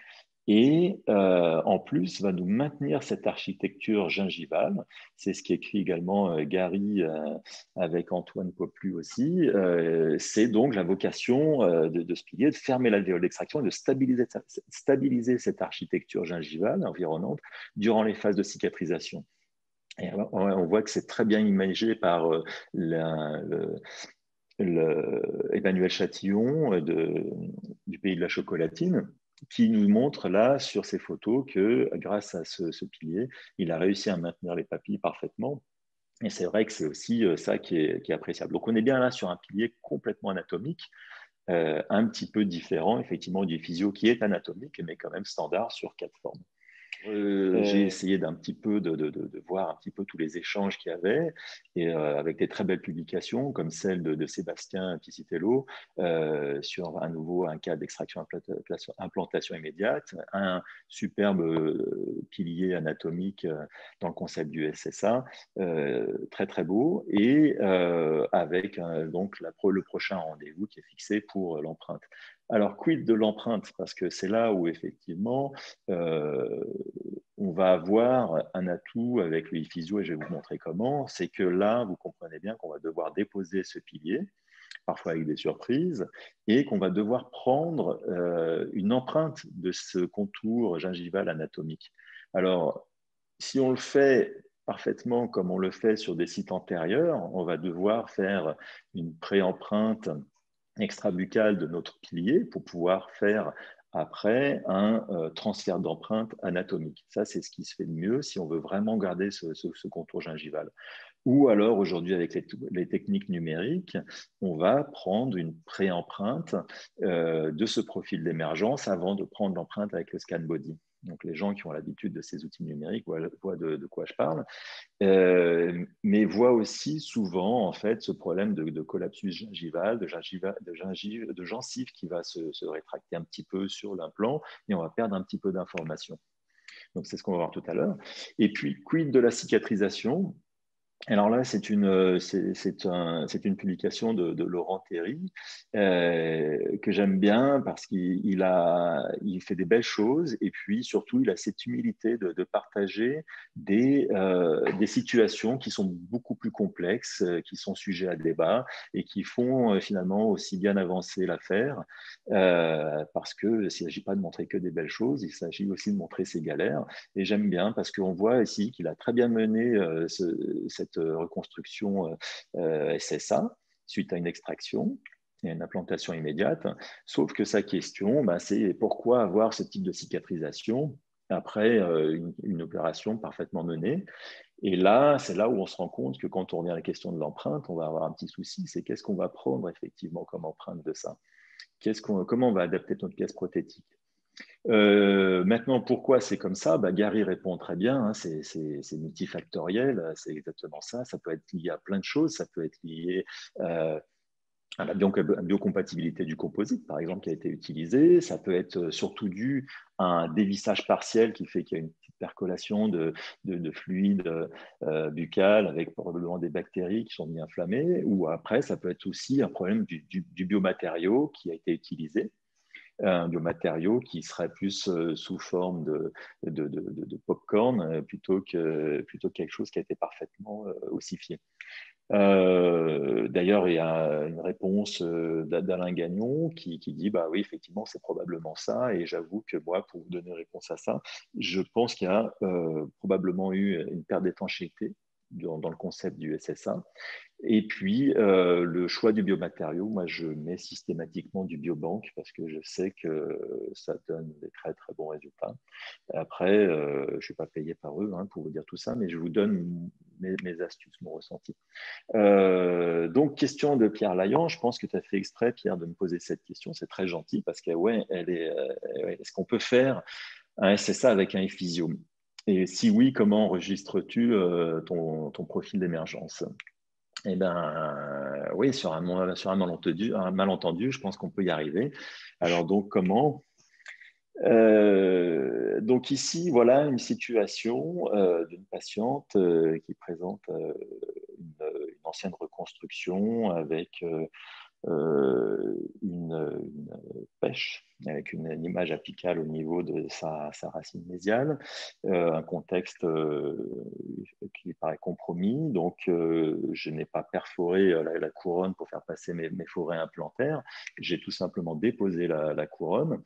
Speaker 2: Et en plus, va nous maintenir cette architecture gingivale. C'est ce qu'écrit également Gary avec Antoine Poplu aussi. C'est donc la vocation de ce pilier, de fermer l'alvéole d'extraction et de stabiliser cette architecture gingivale environnante durant les phases de cicatrisation. Et on voit que c'est très bien imagé par Emmanuel Châtillon du pays de la chocolatine, qui nous montre là sur ces photos que grâce à ce pilier, il a réussi à maintenir les papilles parfaitement. Et c'est vrai que c'est aussi ça qui est appréciable. Donc on est bien là sur un pilier complètement anatomique, un petit peu différent effectivement du physio qui est anatomique, mais quand même standard sur 4 formes. J'ai essayé d'un petit peu de voir un petit peu tous les échanges qu'il y avait, et avec des très belles publications comme celle de Sébastien Piscitello sur à nouveau un cas d'extraction implantation immédiate, un superbe pilier anatomique dans le concept du SSA, très très beau, et avec donc le prochain rendez-vous qui est fixé pour l'empreinte. Alors, quid de l'empreinte? Parce que c'est là où, effectivement, on va avoir un atout avec le e-physio, et je vais vous montrer comment. C'est que là, vous comprenez bien qu'on va devoir déposer ce pilier, parfois avec des surprises, et qu'on va devoir prendre une empreinte de ce contour gingival anatomique. Alors, si on le fait parfaitement comme on le fait sur des sites antérieurs, on va devoir faire une pré-empreinte extrabuccale de notre pilier pour pouvoir faire après un transfert d'empreinte anatomique. Ça, c'est ce qui se fait de mieux si on veut vraiment garder ce contour gingival. Ou alors, aujourd'hui, avec les techniques numériques, on va prendre une pré-empreinte de ce profil d'émergence avant de prendre l'empreinte avec le scan body. Donc, les gens qui ont l'habitude de ces outils numériques voient de quoi je parle. Mais voit aussi souvent en fait ce problème de collapsus gingival, de gencive qui va se rétracter un petit peu sur l'implant et on va perdre un petit peu d'information. Donc c'est ce qu'on va voir tout à l'heure. Et puis, quid de la cicatrisation? Alors là, c'est une publication de Laurent Théry que j'aime bien parce qu'il fait des belles choses et puis surtout, il a cette humilité de partager des situations qui sont beaucoup plus complexes, qui sont sujets à débat et qui font finalement aussi bien avancer l'affaire parce qu'il ne s'agit pas de montrer que des belles choses, il s'agit aussi de montrer ses galères. Et j'aime bien parce qu'on voit ici qu'il a très bien mené cette reconstruction SSA suite à une extraction et une implantation immédiate. Sauf que sa question, c'est pourquoi avoir ce type de cicatrisation après une opération parfaitement menée. Et là, c'est là où on se rend compte que quand on revient à la question de l'empreinte, on va avoir un petit souci, c'est qu'est-ce qu'on va prendre effectivement comme empreinte de ça? Comment on va adapter notre pièce prothétique? Maintenant, pourquoi c'est comme ça? Gary répond très bien, hein, c'est multifactoriel, c'est exactement ça. Ça peut être lié à plein de choses, ça peut être lié à la biocompatibilité du composite, par exemple, qui a été utilisé. Ça peut être surtout dû à un dévissage partiel qui fait qu'il y a une petite percolation de fluide buccal avec probablement des bactéries qui sont bien inflammées. Ou après, ça peut être aussi un problème du biomatériau qui a été utilisé, un biomatériau qui serait plus sous forme de pop-corn plutôt que quelque chose qui a été parfaitement ossifié. D'ailleurs, il y a une réponse d'Alain Gagnon qui dit oui, effectivement, c'est probablement ça. Et j'avoue que moi, pour vous donner une réponse à ça, je pense qu'il y a probablement eu une perte d'étanchéité dans le concept du SSA. Et puis, le choix du biomatériau, moi, je mets systématiquement du biobank parce que je sais que ça donne des très, très bons résultats. Après, je ne suis pas payé par eux pour vous dire tout ça, mais je vous donne mes astuces, mon ressenti. Donc, question de Pierre Laillant. Je pense que tu as fait exprès, Pierre, de me poser cette question. C'est très gentil parce que, est-ce qu'on peut faire un SSA avec un e-physio? Et si oui, comment enregistres-tu ton profil d'émergence? Eh bien, oui, sur un malentendu, je pense qu'on peut y arriver. Alors, donc, comment? Donc ici, voilà une situation d'une patiente qui présente une ancienne reconstruction avec une pêche avec une image apicale au niveau de sa racine mésiale, un contexte qui paraît compromis. Donc, je n'ai pas perforé la couronne pour faire passer mes forêts implantaires. J'ai tout simplement déposé la couronne,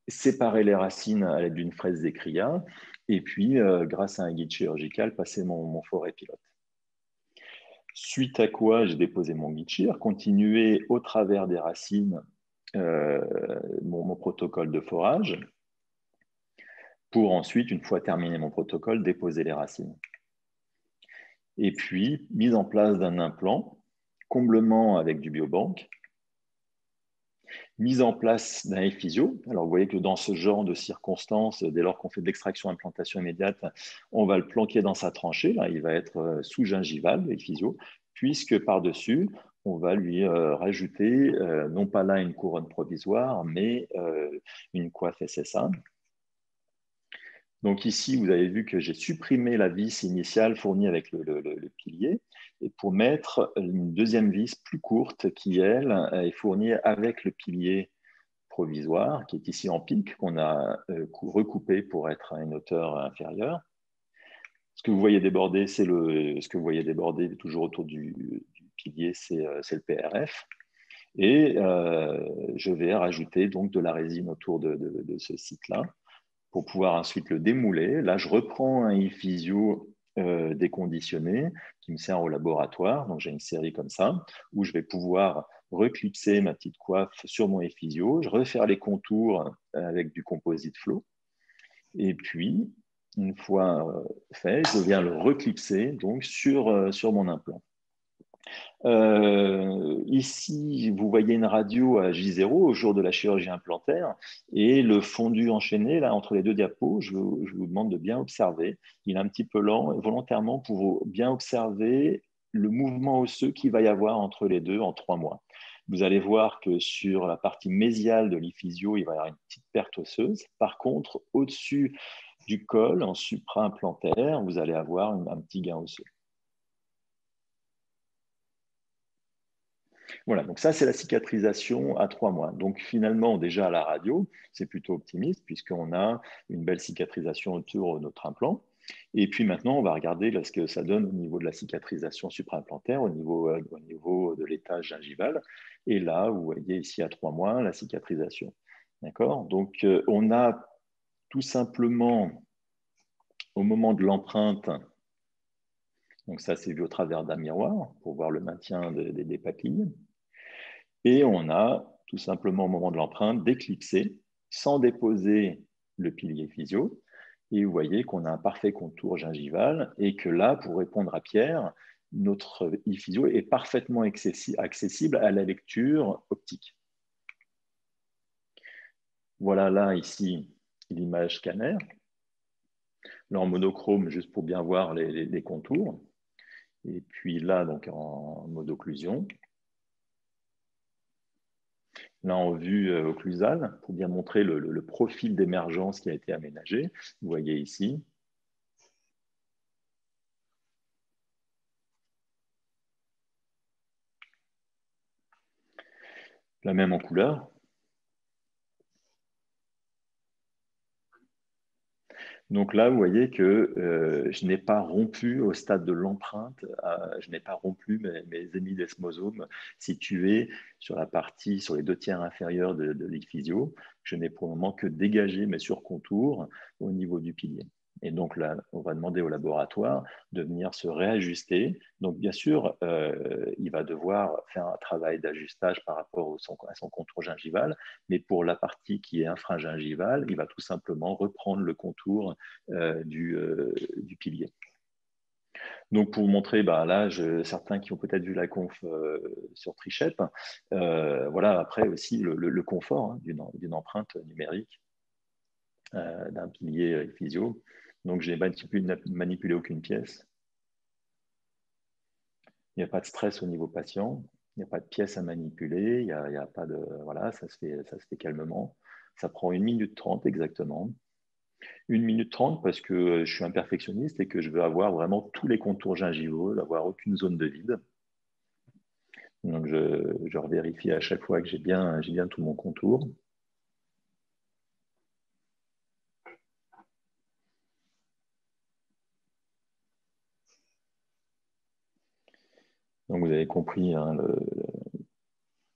Speaker 2: séparer les racines à l'aide d'une fraise d'écria, et puis, grâce à un guide chirurgical, passer mon forêt pilote. Suite à quoi, j'ai déposé mon guide chir, continué au travers des racines mon protocole de forage, pour ensuite, une fois terminé mon protocole, déposer les racines. Et puis, mise en place d'un implant, comblement avec du biobank, mise en place d'un physio. Alors, vous voyez que dans ce genre de circonstances, dès lors qu'on fait de l'extraction implantation immédiate, on va le planquer dans sa tranchée. Là, il va être sous-gingival, le physio, puisque par-dessus, on va lui rajouter, non pas là une couronne provisoire, mais une coiffe SSA. Donc ici, vous avez vu que j'ai supprimé la vis initiale fournie avec le pilier et pour mettre une deuxième vis plus courte qui, elle, est fournie avec le pilier provisoire, qui est ici en pic, qu'on a recoupé pour être à une hauteur inférieure. Ce que vous voyez déborder, ce que vous voyez déborder toujours autour du pilier, c'est le PRF. Et je vais rajouter donc de la résine autour de ce site-là, pour pouvoir ensuite le démouler. Là, je reprends un e-physio déconditionné qui me sert au laboratoire. Donc, j'ai une série comme ça où je vais pouvoir reclipser ma petite coiffe sur mon e-physio, je refaire les contours avec du composite flow. Et puis, une fois fait, je viens le reclipser donc, sur mon implant. Ici, vous voyez une radio à J0 au jour de la chirurgie implantaire et le fondu enchaîné là, entre les deux diapos, je vous demande de bien observer. Il est un petit peu lent, volontairement pour bien observer le mouvement osseux qu'il va y avoir entre les deux en 3 mois. Vous allez voir que sur la partie mésiale de l'iphysio, il va y avoir une petite perte osseuse. Par contre, au-dessus du col, en supra-implantaire, vous allez avoir un petit gain osseux. Voilà, donc ça, c'est la cicatrisation à 3 mois. Donc finalement, déjà à la radio, c'est plutôt optimiste puisqu'on a une belle cicatrisation autour de notre implant. Et puis maintenant, on va regarder ce que ça donne au niveau de la cicatrisation supraimplantaire, au niveau de l'étage gingival. Et là, vous voyez ici à 3 mois, la cicatrisation. D'accord? Donc, on a tout simplement, au moment de l'empreinte, donc ça, c'est vu au travers d'un miroir pour voir le maintien des papilles. Et on a tout simplement au moment de l'empreinte déclipsé sans déposer le pilier physio. Et vous voyez qu'on a un parfait contour gingival et que là, pour répondre à Pierre, notre e-physio est parfaitement accessible à la lecture optique. Voilà là, ici, l'image scanner. Là, en monochrome, juste pour bien voir les contours. Et puis là, donc en mode occlusion. Là, en vue occlusale, pour bien montrer le profil d'émergence qui a été aménagé. Vous voyez ici. La même en couleur. Donc là, vous voyez que je n'ai pas rompu au stade de l'empreinte, je n'ai pas rompu mes hémidesmosomes situés sur les 2 tiers inférieurs de l'iphysio. Je n'ai pour le moment que dégagé mes surcontours au niveau du pilier. Et donc là, on va demander au laboratoire de venir se réajuster. Donc bien sûr, il va devoir faire un travail d'ajustage par rapport à son contour gingival, mais pour la partie qui est infragingivale, il va tout simplement reprendre le contour du pilier. Donc pour vous montrer, là, certains qui ont peut-être vu la conf sur Trichep, voilà après aussi le confort d'une empreinte numérique d'un pilier physio. Donc je n'ai manipulé aucune pièce. Il n'y a pas de stress au niveau patient, il n'y a pas de pièce à manipuler, il n'y a pas de... Voilà, ça se fait calmement. Ça prend 1 minute 30 exactement. 1 minute 30 parce que je suis un perfectionniste et que je veux avoir vraiment tous les contours gingivaux, d'avoir aucune zone de vide. Donc, je revérifie à chaque fois que j'ai bien tout mon contour. Donc, vous avez compris hein,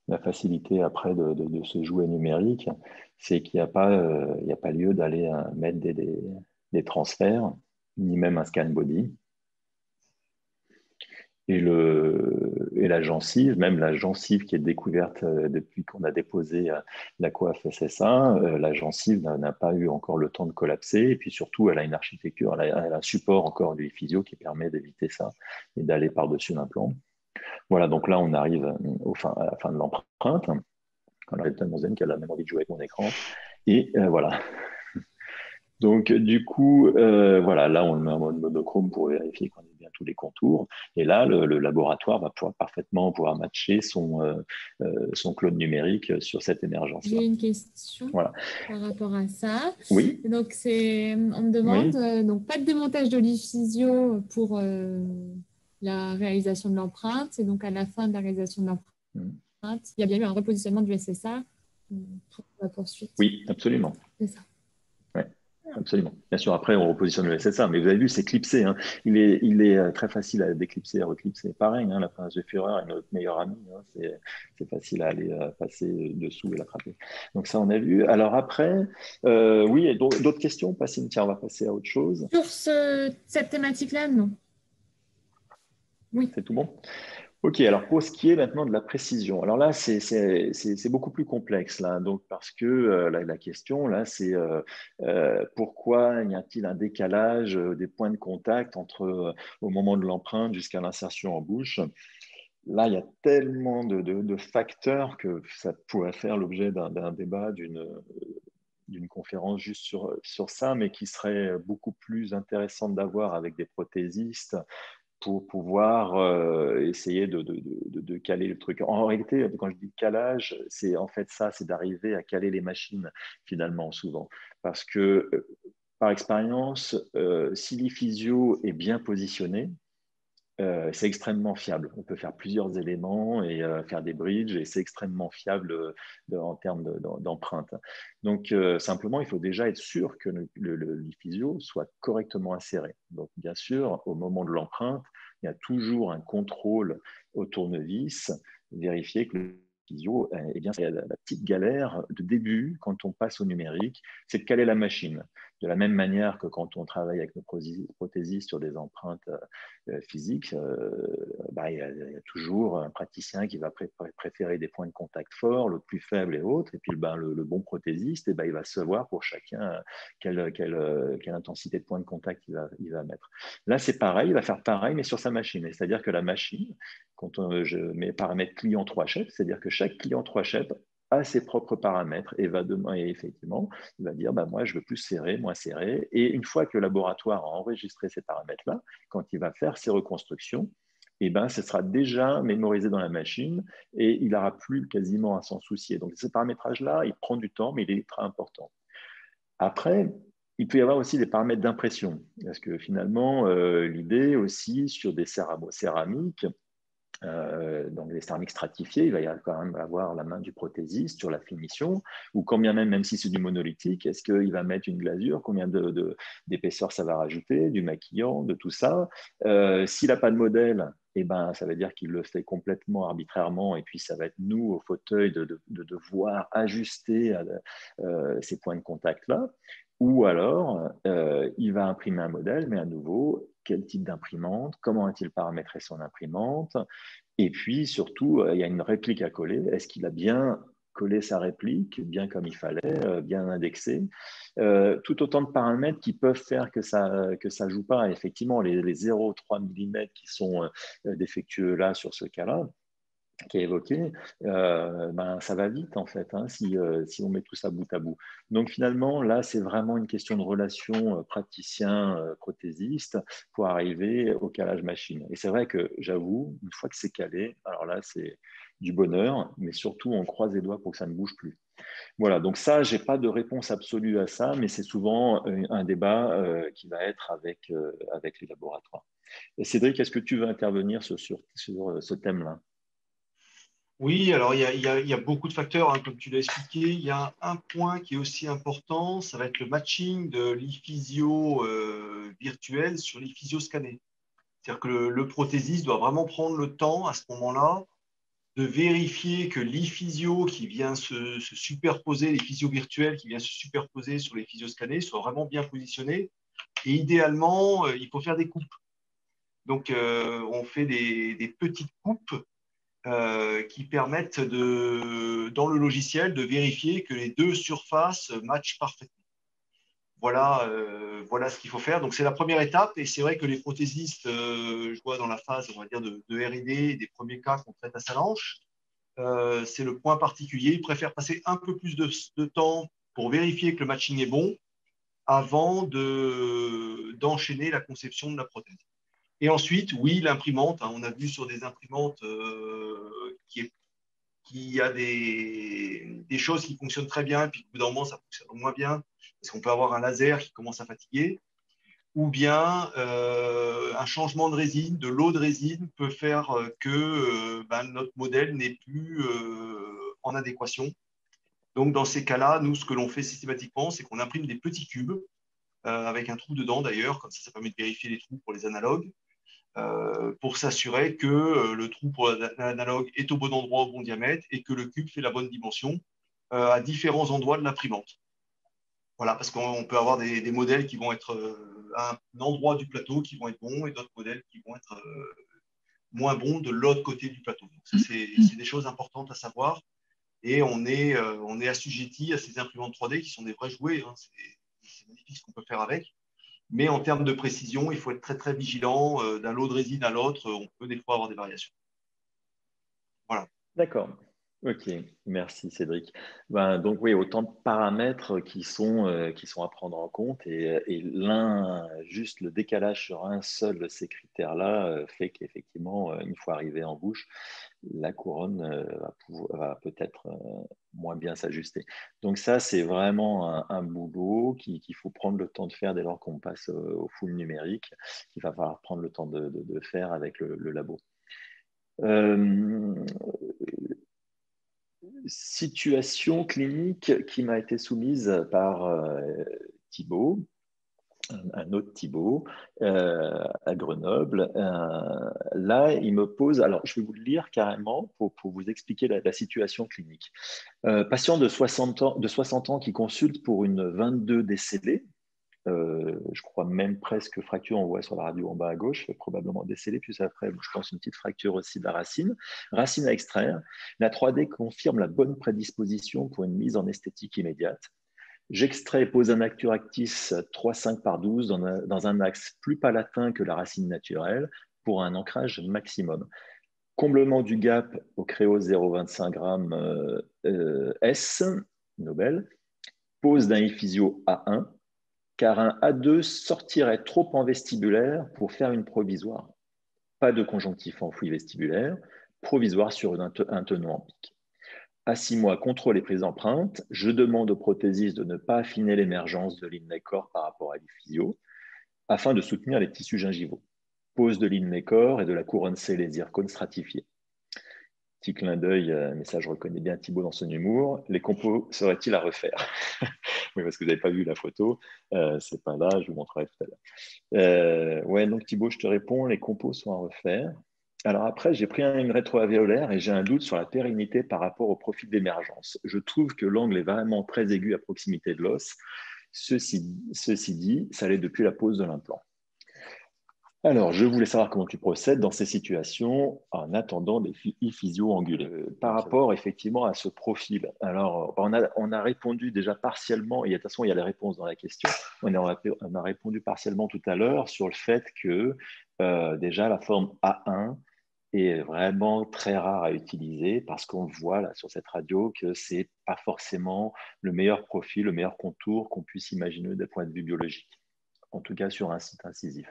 Speaker 2: la facilité après de ce jouet numérique, c'est qu'il n'y a pas lieu d'aller mettre des transferts, ni même un scan body. Et la gencive, même la gencive qui est découverte depuis qu'on a déposé la coiffe SSA, la gencive n'a pas eu encore le temps de collapser. Et puis surtout, elle a une architecture, elle a un support encore du physio qui permet d'éviter ça et d'aller par-dessus l'implant. Voilà, donc là, on arrive à la fin de l'empreinte. Quand on arrive tellement zen qu'elle a même envie de jouer avec mon écran. Et voilà. Donc, du coup, voilà, là, on le met en mode monochrome pour vérifier qu'on ait bien tous les contours. Et là, le laboratoire va parfaitement pouvoir matcher son clone numérique sur cette émergence.
Speaker 4: J'ai une question
Speaker 2: voilà.
Speaker 4: Par rapport à ça.
Speaker 2: Oui.
Speaker 4: Donc, on me demande, donc pas de démontage de l'e-physio pour la réalisation de l'empreinte. Et donc, à la fin de la réalisation de l'empreinte, il y a bien eu un repositionnement du SSA pour la poursuite.
Speaker 2: Oui, absolument.
Speaker 4: C'est ça.
Speaker 2: Ouais. Absolument. Bien sûr, après, on repositionne le SSA, mais vous avez vu, c'est clipsé. Hein. Il est très facile à déclipser, à reclipser. Pareil, hein, la pince de Führer est notre meilleur ami. Hein. C'est facile à aller passer dessous et l'attraper. Donc ça, on a vu. Alors après, oui, d'autres questions? Pas Cynthia, on va passer à autre chose.
Speaker 4: Sur cette thématique-là, non. Oui.
Speaker 2: C'est tout bon? Ok, alors pour ce qui est maintenant de la précision, alors là, c'est beaucoup plus complexe, là, donc, parce que la question, là, c'est pourquoi y a-t-il un décalage des points de contact entre au moment de l'empreinte jusqu'à l'insertion en bouche? Là, il y a tellement de facteurs que ça pourrait faire l'objet d'un débat, d'une conférence juste sur ça, mais qui serait beaucoup plus intéressante d'avoir avec des prothésistes pour pouvoir essayer de caler le truc. En réalité, quand je dis calage, c'est en fait ça, c'est d'arriver à caler les machines, finalement, souvent. Parce que, par expérience, si l'e-physio est bien positionné, c'est extrêmement fiable. On peut faire plusieurs éléments et faire des bridges et c'est extrêmement fiable en termes d'empreinte. Donc, simplement, il faut déjà être sûr que l'e-physio soit correctement inséré. Donc, bien sûr, au moment de l'empreinte, il y a toujours un contrôle au tournevis, vérifier que le physio, eh bien, c'est la petite galère de début quand on passe au numérique, c'est de caler la machine. De la même manière que quand on travaille avec nos prothésistes sur des empreintes physiques, il y a toujours un praticien qui va préférer des points de contact forts, l'autre plus faible et autres. Et puis le bon prothésiste, il va savoir pour chacun quelle intensité de point de contact il va mettre. Là, c'est pareil, il va faire pareil, mais sur sa machine. C'est-à-dire que la machine, quand je mets paramètres client 3 chefs, c'est-à-dire que chaque client 3 chefs a ses propres paramètres et effectivement, il va dire moi je veux plus serré, moins serré. Et une fois que le laboratoire a enregistré ces paramètres-là, quand il va faire ses reconstructions, ce sera déjà mémorisé dans la machine et il n'aura plus quasiment à s'en soucier. Donc ce paramétrage-là, il prend du temps, mais il est très important. Après, il peut y avoir aussi des paramètres d'impression, parce que finalement, l'idée aussi sur des céramiques, donc les céramiques stratifiées, il va y avoir quand même avoir la main du prothésiste sur la finition, ou combien même si c'est du monolithique, est-ce qu'il va mettre une glasure, combien d'épaisseur ça va rajouter, du maquillant, de tout ça. S'il n'a pas de modèle, ça veut dire qu'il le fait complètement arbitrairement, et puis ça va être nous, au fauteuil, de devoir ajuster ces points de contact-là. Ou alors, il va imprimer un modèle, mais à nouveau, quel type d'imprimante, comment a-t-il paramétré son imprimante, et puis surtout, il y a une réplique à coller. Est-ce qu'il a bien collé sa réplique, bien comme il fallait, bien indexé, tout autant de paramètres qui peuvent faire que ça ne joue pas. Effectivement, les 0,3 mm qui sont défectueux là, sur ce cas-là, qui est évoqué, ça va vite en fait, hein, si on met tout ça bout à bout. Donc finalement, là, c'est vraiment une question de relation praticien-prothésiste pour arriver au calage machine. Et c'est vrai que j'avoue, une fois que c'est calé, alors là, c'est du bonheur, mais surtout, on croise les doigts pour que ça ne bouge plus. Voilà, donc ça, je n'ai pas de réponse absolue à ça, mais c'est souvent un débat qui va être avec les laboratoires. Et Cédric, est-ce que tu veux intervenir sur ce thème-là?
Speaker 3: Oui, alors il y a beaucoup de facteurs, hein, comme tu l'as expliqué. Il y a un point qui est aussi important, ça va être le matching de l'e-physio virtuel sur l'e-physio scanné. C'est-à-dire que le prothésiste doit vraiment prendre le temps à ce moment-là de vérifier que l'e-physio qui vient se superposer, les physios virtuels qui viennent se superposer sur les physios scannés, soit vraiment bien positionné. Et idéalement, il faut faire des coupes. Donc, on fait des petites coupes qui permettent dans le logiciel de vérifier que les deux surfaces matchent parfaitement. Voilà ce qu'il faut faire. Donc, c'est la première étape. Et c'est vrai que les prothésistes, je vois dans la phase, on va dire, de R&D, des premiers cas qu'on traite à Salanches, c'est le point particulier. Ils préfèrent passer un peu plus de temps pour vérifier que le matching est bon avant d'enchaîner la conception de la prothèse. Et ensuite, oui, l'imprimante, hein, on a vu sur des imprimantes qu'il y a des choses qui fonctionnent très bien, et puis au bout d'un moment, ça fonctionne moins bien, parce qu'on peut avoir un laser qui commence à fatiguer, ou bien un changement de résine, de l'eau de résine, peut faire que notre modèle n'est plus en adéquation. Donc, dans ces cas-là, nous, ce que l'on fait systématiquement, c'est qu'on imprime des petits cubes, avec un trou dedans d'ailleurs, comme ça permet de vérifier les trous pour les analogues, pour s'assurer que le trou pour l'analogue est au bon endroit, au bon diamètre, et que le cube fait la bonne dimension à différents endroits de l'imprimante. Voilà, parce qu'on peut avoir des modèles qui vont être à un endroit du plateau qui vont être bons et d'autres modèles qui vont être moins bons de l'autre côté du plateau. Donc ça, c'est des choses importantes à savoir. Et on est assujetti à ces imprimantes 3D qui sont des vrais jouets. Hein. C'est magnifique ce qu'on peut faire avec. Mais en termes de précision, il faut être très, très vigilant. D'un lot de résine à l'autre, on peut des fois avoir des variations. Voilà.
Speaker 2: D'accord. Ok, merci Cédric. Donc oui, autant de paramètres qui sont à prendre en compte et juste le décalage sur un seul de ces critères-là fait qu'effectivement, une fois arrivé en bouche, la couronne va peut-être moins bien s'ajuster. Donc ça, c'est vraiment un boulot qu'il faut prendre le temps de faire dès lors qu'on passe au full numérique, qu'il va falloir prendre le temps de faire avec le labo. Situation clinique qui m'a été soumise par Thibaut, un autre Thibaut, à Grenoble. Là, il me pose, alors je vais vous le lire carrément pour vous expliquer la situation clinique. Patient de 60 ans qui consulte pour une 22 décellée. Je crois même presque fracture, on voit sur la radio en bas à gauche, probablement décellée, puis après, je pense, une petite fracture aussi de la racine. Racine à extraire. La 3D confirme la bonne prédisposition pour une mise en esthétique immédiate. J'extrais et pose un Acturactis 3,5 par 12 dans un axe plus palatin que la racine naturelle pour un ancrage maximum. Comblement du gap au Créo 0,25 g S, Nobel. Pose d'un ePhysio A1, car un A2 sortirait trop en vestibulaire pour faire une provisoire. Pas de conjonctif enfoui vestibulaire, provisoire sur un tenon en pic. À 6 mois, contrôle et prise d'empreinte. Je demande au prothésiste de ne pas affiner l'émergence de l'inmecor par rapport à l'ePhysio afin de soutenir les tissus gingivaux. Pose de l'inmecor et de la couronne C, les zircones stratifiés. Petit clin d'œil, mais ça je reconnais bien Thibaut dans son humour. Les compos seraient-ils à refaire? Oui, parce que vous n'avez pas vu la photo, c'est pas là, je vous montrerai tout à l'heure. Ouais, donc Thibaut, je te réponds, les compos sont à refaire. Alors après, j'ai pris une rétroalvéolaire et j'ai un doute sur la pérennité par rapport au profil d'émergence. Je trouve que l'angle est vraiment très aigu à proximité de l'os. Ceci dit, ça l'est depuis la pose de l'implant. Alors, je voulais savoir comment tu procèdes dans ces situations en attendant des physio angulés. Par rapport effectivement à ce profil, alors on a répondu déjà partiellement, et de toute façon il y a les réponses dans la question, on a répondu partiellement tout à l'heure sur le fait que déjà la forme A1 est vraiment très rare à utiliser parce qu'on voit là sur cette radio que ce n'est pas forcément le meilleur profil, le meilleur contour qu'on puisse imaginer d'un point de vue biologique, en tout cas sur un site incisif.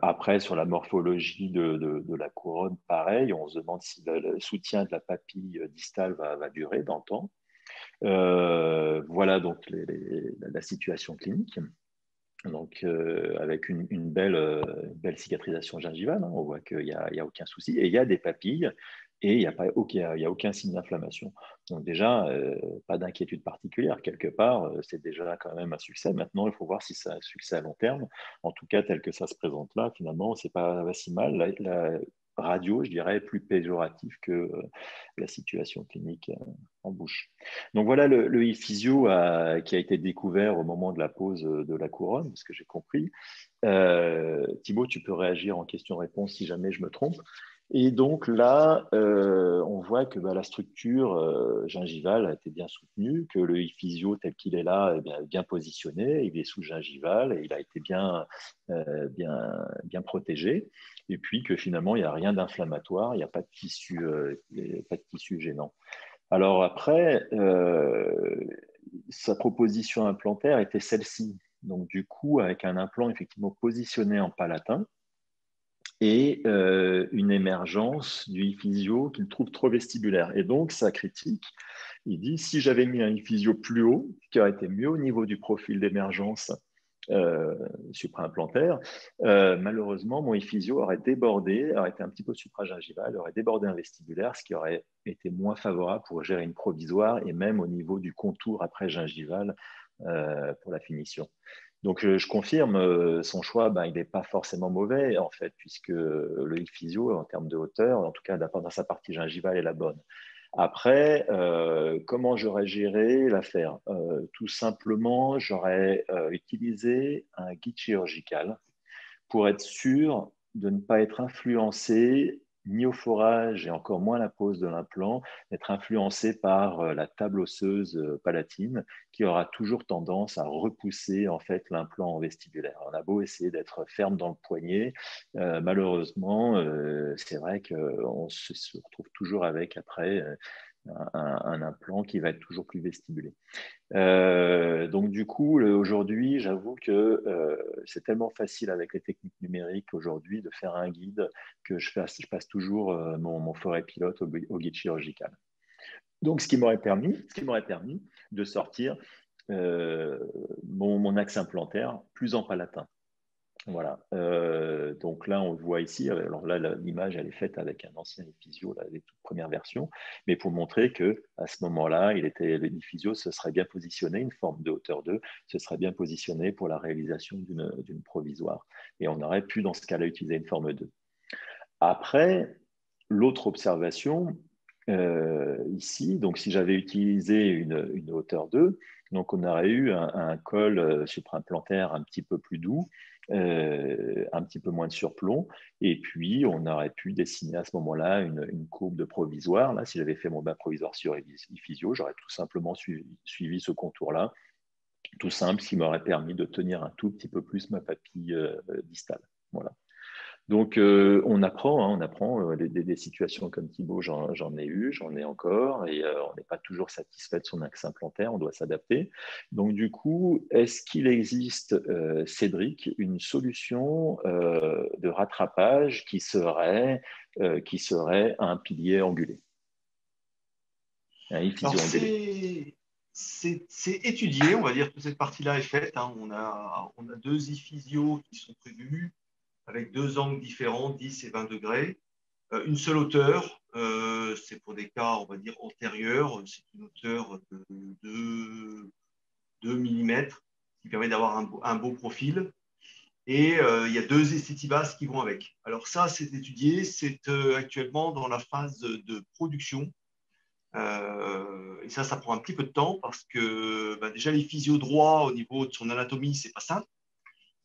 Speaker 2: Après, sur la morphologie de la couronne, pareil, on se demande si le soutien de la papille distale va durer dans le temps. Voilà donc la situation clinique. Donc, avec une belle cicatrisation gingivale, hein, on voit qu'il n'y a aucun souci. Et il y a des papilles. et il n'y a aucun signe d'inflammation. Donc déjà, pas d'inquiétude particulière. Quelque part, c'est déjà quand même un succès. Maintenant, il faut voir si c'est un succès à long terme. En tout cas, tel que ça se présente là, finalement, c'est pas si mal. La radio, je dirais, est plus péjorative que la situation clinique en bouche. Donc voilà le e-physio qui a été découvert au moment de la pose de la couronne, ce que j'ai compris. Thibaut, tu peux réagir en question-réponse si jamais je me trompe. Et donc là, on voit que la structure gingivale a été bien soutenue, que le e-physio tel qu'il est là est bien positionné, il est sous-gingival et il a été bien protégé. Et puis que finalement, il n'y a rien d'inflammatoire, il n'y a pas de tissu gênant. Alors après, sa proposition implantaire était celle-ci. Donc du coup, avec un implant effectivement positionné en palatin, et une émergence du e-physio qu'il trouve trop vestibulaire. Et donc, sa critique, il dit, si j'avais mis un e-physio plus haut, qui aurait été mieux au niveau du profil d'émergence supra-implantaire, malheureusement, mon e-physio aurait débordé, aurait été un petit peu supragingival, aurait débordé un vestibulaire, ce qui aurait été moins favorable pour gérer une provisoire et même au niveau du contour après gingival pour la finition. Donc, je confirme, son choix, il n'est pas forcément mauvais, en fait, puisque le e-physio, en termes de hauteur, en tout cas dans sa partie gingivale, est la bonne. Après, comment j'aurais géré l'affaire? Tout simplement, j'aurais utilisé un guide chirurgical pour être sûr de ne pas être influencé ni au forage et encore moins la pose de l'implant, d'être influencé par la table osseuse palatine qui aura toujours tendance à repousser en fait l'implant vestibulaire. On a beau essayer d'être ferme dans le poignet, malheureusement, c'est vrai qu'on se retrouve toujours avec après un implant qui va être toujours plus vestibulé. Donc du coup, aujourd'hui, j'avoue que c'est tellement facile avec les techniques numériques aujourd'hui de faire un guide que je passe toujours mon forêt pilote au guide chirurgical. Donc ce qui m'aurait permis de sortir mon axe implantaire plus en palatin. Voilà. Donc là, on le voit ici. Alors là, l'image, elle est faite avec un ancien e-physio, les toutes premières versions, mais pour montrer que à ce moment-là, l'e-physio se serait bien positionné, une forme de hauteur 2, se serait bien positionné pour la réalisation d'une provisoire. Et on aurait pu, dans ce cas-là, utiliser une forme 2. Après, l'autre observation, ici, donc si j'avais utilisé une hauteur 2, donc on aurait eu un col supraimplantaire un petit peu plus doux, un petit peu moins de surplomb, et puis on aurait pu dessiner à ce moment-là une courbe de provisoire. Là, si j'avais fait mon bain provisoire sur e-physio, j'aurais tout simplement suivi ce contour-là, tout simple, ce qui m'aurait permis de tenir un tout petit peu plus ma papille distale. Voilà. Donc, on apprend des situations comme Thibaut, j'en ai eu, j'en ai encore, et on n'est pas toujours satisfait de son axe implantaire, on doit s'adapter. Donc, du coup, est-ce qu'il existe, Cédric, une solution de rattrapage qui serait un pilier angulé, un e-physio angulé?
Speaker 3: C'est étudié, on va dire que cette partie-là est faite. Hein. On a 2 e-physios qui sont prévus, avec 2 angles différents, 10 et 20 degrés. Une seule hauteur, c'est pour des cas, on va dire, antérieurs. C'est une hauteur de 2 mm, qui permet d'avoir un beau profil. Et il y a 2 esthétibas qui vont avec. Alors ça, c'est étudié. C'est actuellement dans la phase de production. Et ça prend un petit peu de temps parce que déjà, les physios droits, au niveau de son anatomie, c'est pas simple.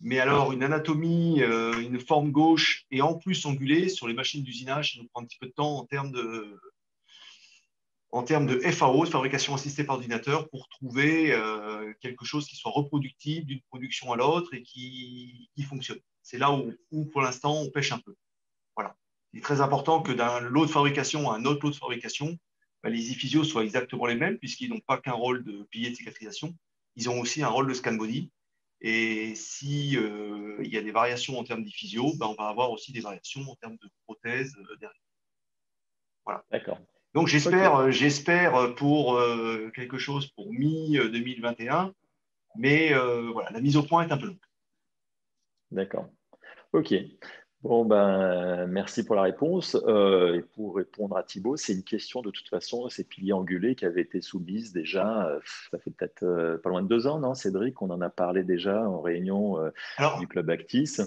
Speaker 3: Mais alors, une anatomie, une forme gauche et en plus angulée sur les machines d'usinage, ça nous prend un petit peu de temps en termes de FAO, de fabrication assistée par ordinateur, pour trouver quelque chose qui soit reproductible d'une production à l'autre et qui fonctionne. C'est là où, pour l'instant, on pêche un peu. Voilà. Il est très important que d'un lot de fabrication à un autre lot de fabrication, les e-physios soient exactement les mêmes, puisqu'ils n'ont pas qu'un rôle de pilier de cicatrisation, ils ont aussi un rôle de scan body. Et si il y a des variations en termes d'e-physio, on va avoir aussi des variations en termes de prothèses derrière. Voilà.
Speaker 2: D'accord.
Speaker 3: Donc j'espère pour quelque chose pour mi-2021, mais voilà, la mise au point est un peu longue.
Speaker 2: D'accord. Ok. Bon, ben, merci pour la réponse. Et pour répondre à Thibaut, c'est une question de toute façon, ces piliers angulés qui avaient été soumises déjà, ça fait peut-être pas loin de 2 ans, non, Cédric? On en a parlé déjà en réunion du
Speaker 3: Alors,
Speaker 2: Club Actis, au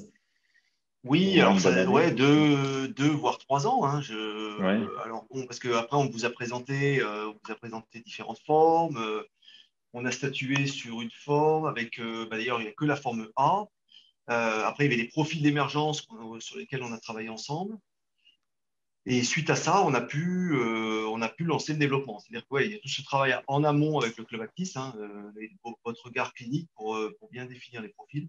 Speaker 3: oui,
Speaker 2: moins
Speaker 3: alors
Speaker 2: une bonne
Speaker 3: ça,
Speaker 2: année.
Speaker 3: ouais, 2 voire 3 ans. Hein,
Speaker 2: Ouais.
Speaker 3: alors bon, parce qu'après, on vous a présenté différentes formes. On a statué sur une forme avec, d'ailleurs, il n'y a que la forme A. Après, il y avait des profils d'émergence sur lesquels on a travaillé ensemble. Et suite à ça, on a pu lancer le développement. C'est-à-dire qu'il y a tout ce travail en amont avec le Club Actis, hein, et votre regard clinique pour bien définir les profils.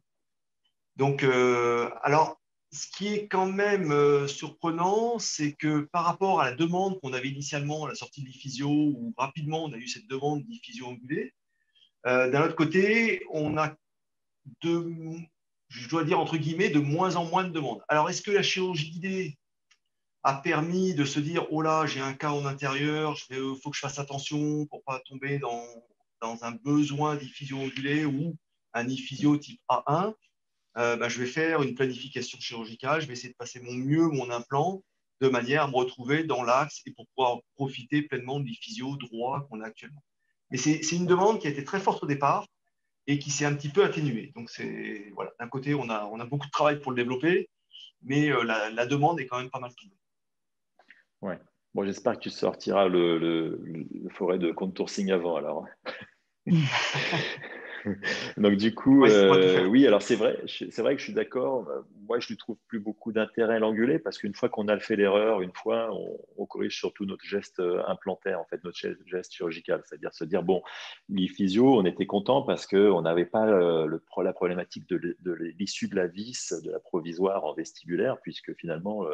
Speaker 3: Donc, alors, ce qui est quand même surprenant, c'est que par rapport à la demande qu'on avait initialement à la sortie de l'IPhysio, où rapidement on a eu cette demande d'IPhysio angulée, d'un autre côté, on a de, je dois dire entre guillemets, de moins en moins de demandes. Alors, est-ce que la chirurgie guidée a permis de se dire, oh là, j'ai un cas en intérieur, il faut que je fasse attention pour pas tomber dans un besoin d'IPhysio angulée ou un IPhysio type A1? Je vais faire une planification chirurgicale, je vais essayer de passer mon mieux mon implant de manière à me retrouver dans l'axe et pour pouvoir profiter pleinement du physio droit qu'on a actuellement. Mais c'est une demande qui a été très forte au départ et qui s'est un petit peu atténuée. Donc, voilà, d'un côté, on a beaucoup de travail pour le développer, mais la demande est quand même pas mal tombée.
Speaker 2: Ouais. Bon, j'espère que tu sortiras le forêt de contour-signe avant alors. Donc du coup,
Speaker 3: Ouais, on va tout faire.
Speaker 2: oui, alors c'est vrai que je suis d'accord. Moi, je ne trouve plus beaucoup d'intérêt à l'angulé parce qu'une fois qu'on a fait l'erreur, une fois, on corrige surtout notre geste implantaire, en fait, notre geste chirurgical. C'est-à-dire se dire, bon, l'e-physio, on était content parce qu'on n'avait pas la problématique de l'issue de la vis, de la provisoire en vestibulaire, puisque finalement,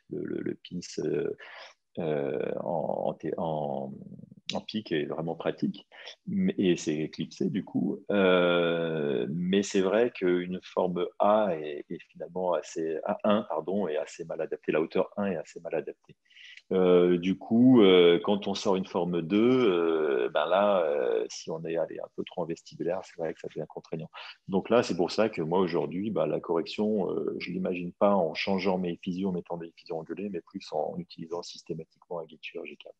Speaker 2: le PINS en pic est vraiment pratique et c'est éclipsé du coup. Mais c'est vrai qu'une forme A est finalement assez A1 pardon, est assez mal adaptée. La hauteur 1 est assez mal adaptée. Du coup, quand on sort une forme 2, ben là, si on est allé un peu trop en vestibulaire, c'est vrai que ça devient contraignant. Donc là, c'est pour ça que moi, aujourd'hui, bah, la correction, je ne l'imagine pas en changeant mes physios, en mettant des physios angulés, mais plus en utilisant systématiquement un guide chirurgical.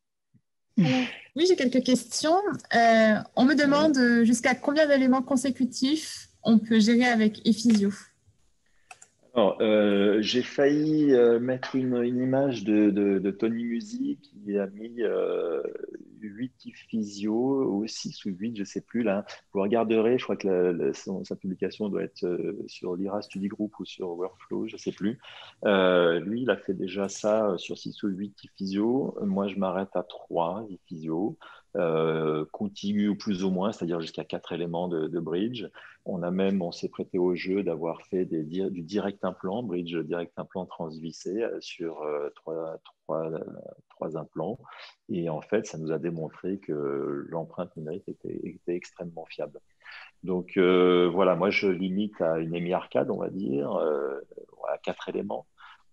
Speaker 4: Alors, oui, j'ai quelques questions. On me demande jusqu'à combien d'éléments consécutifs on peut gérer avec ePhysio.
Speaker 2: Alors, j'ai failli mettre une image de Tony Musi qui a mis 8 physio ou 6 ou 8, je ne sais plus là. Vous regarderez, je crois que sa publication doit être sur l'IRA Study Group ou sur Workflow, je ne sais plus. Lui, il a fait déjà ça sur 6 ou 8 physio. Moi, je m'arrête à 3 physio. Continu ou plus ou moins, c'est-à-dire jusqu'à 4 éléments de bridge. On s'est prêté au jeu d'avoir fait du direct implant, bridge direct implant transvissé sur trois implants. Et en fait, ça nous a démontré que l'empreinte numérique était extrêmement fiable. Donc voilà, moi je limite à une EMI arcade, on va dire, à 4 éléments.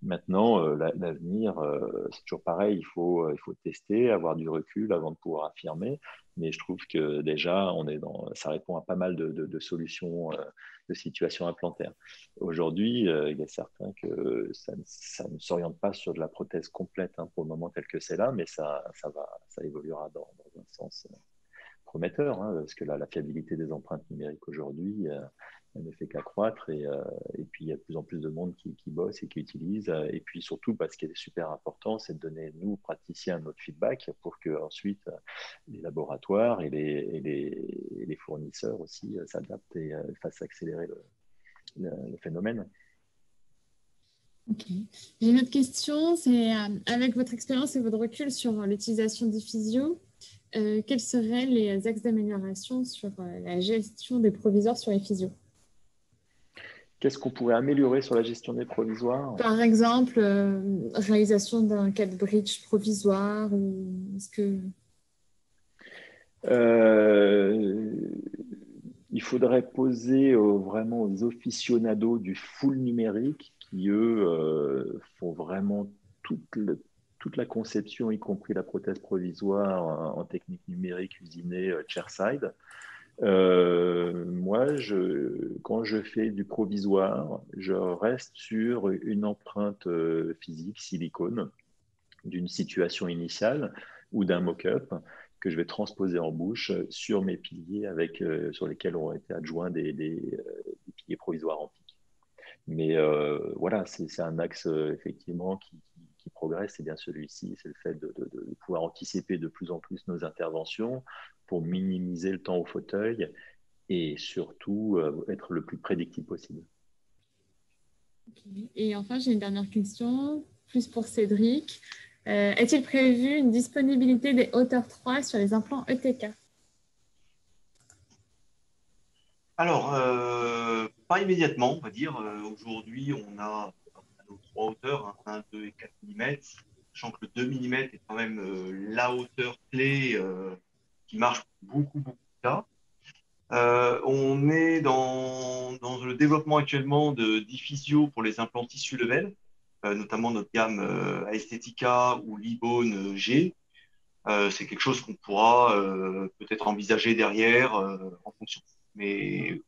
Speaker 2: Maintenant, l'avenir, c'est toujours pareil, il faut tester, avoir du recul avant de pouvoir affirmer. Mais je trouve que déjà, ça répond à pas mal de solutions, de situations implantaires. Aujourd'hui, il est certain que ça ne s'oriente pas sur de la prothèse complète hein, pour le moment tel que c'est là, mais ça évoluera dans un sens prometteur, hein, parce que la fiabilité des empreintes numériques aujourd'hui, elle ne fait qu'accroître et puis il y a de plus en plus de monde qui bosse et qui utilise. Et puis surtout, ce qui est super important, c'est de donner, nous, praticiens, notre feedback pour que ensuite les laboratoires et les fournisseurs aussi s'adaptent et fassent accélérer le phénomène.
Speaker 4: Ok. J'ai une autre question, c'est avec votre expérience et votre recul sur l'utilisation d'ePhysio, quels seraient les axes d'amélioration sur la gestion des provisoires sur ePhysio?
Speaker 2: Qu'est-ce qu'on pourrait améliorer sur la gestion des provisoires?
Speaker 4: Par exemple, réalisation d'un cas de bridge provisoire ou est-ce que...
Speaker 2: Il faudrait poser vraiment aux aficionados du full numérique qui, eux, font vraiment toute la conception, y compris la prothèse provisoire en technique numérique usinée chairside. Moi, quand je fais du provisoire, je reste sur une empreinte physique, silicone, d'une situation initiale ou d'un mock-up que je vais transposer en bouche sur mes piliers sur lesquels ont été adjoints des piliers provisoires antiques. Mais voilà, c'est un axe effectivement qui progresse, c'est bien celui-ci, c'est le fait de pouvoir anticiper de plus en plus nos interventions pour minimiser le temps au fauteuil et surtout être le plus prédictible possible.
Speaker 4: Okay. Et enfin, j'ai une dernière question, plus pour Cédric. Est-il prévu une disponibilité des hauteurs 3 sur les implants ETK?
Speaker 3: Alors, pas immédiatement, on va dire. Aujourd'hui, on a nos trois hauteurs, hein, 1, 2 et 4 mm, sachant que le 2 mm est quand même la hauteur clé qui marche pour beaucoup, beaucoup de cas. On est dans le développement actuellement de Diffisio pour les implants tissu level, notamment notre gamme Aesthetica ou Libone G. C'est quelque chose qu'on pourra peut-être envisager derrière en fonction. Mais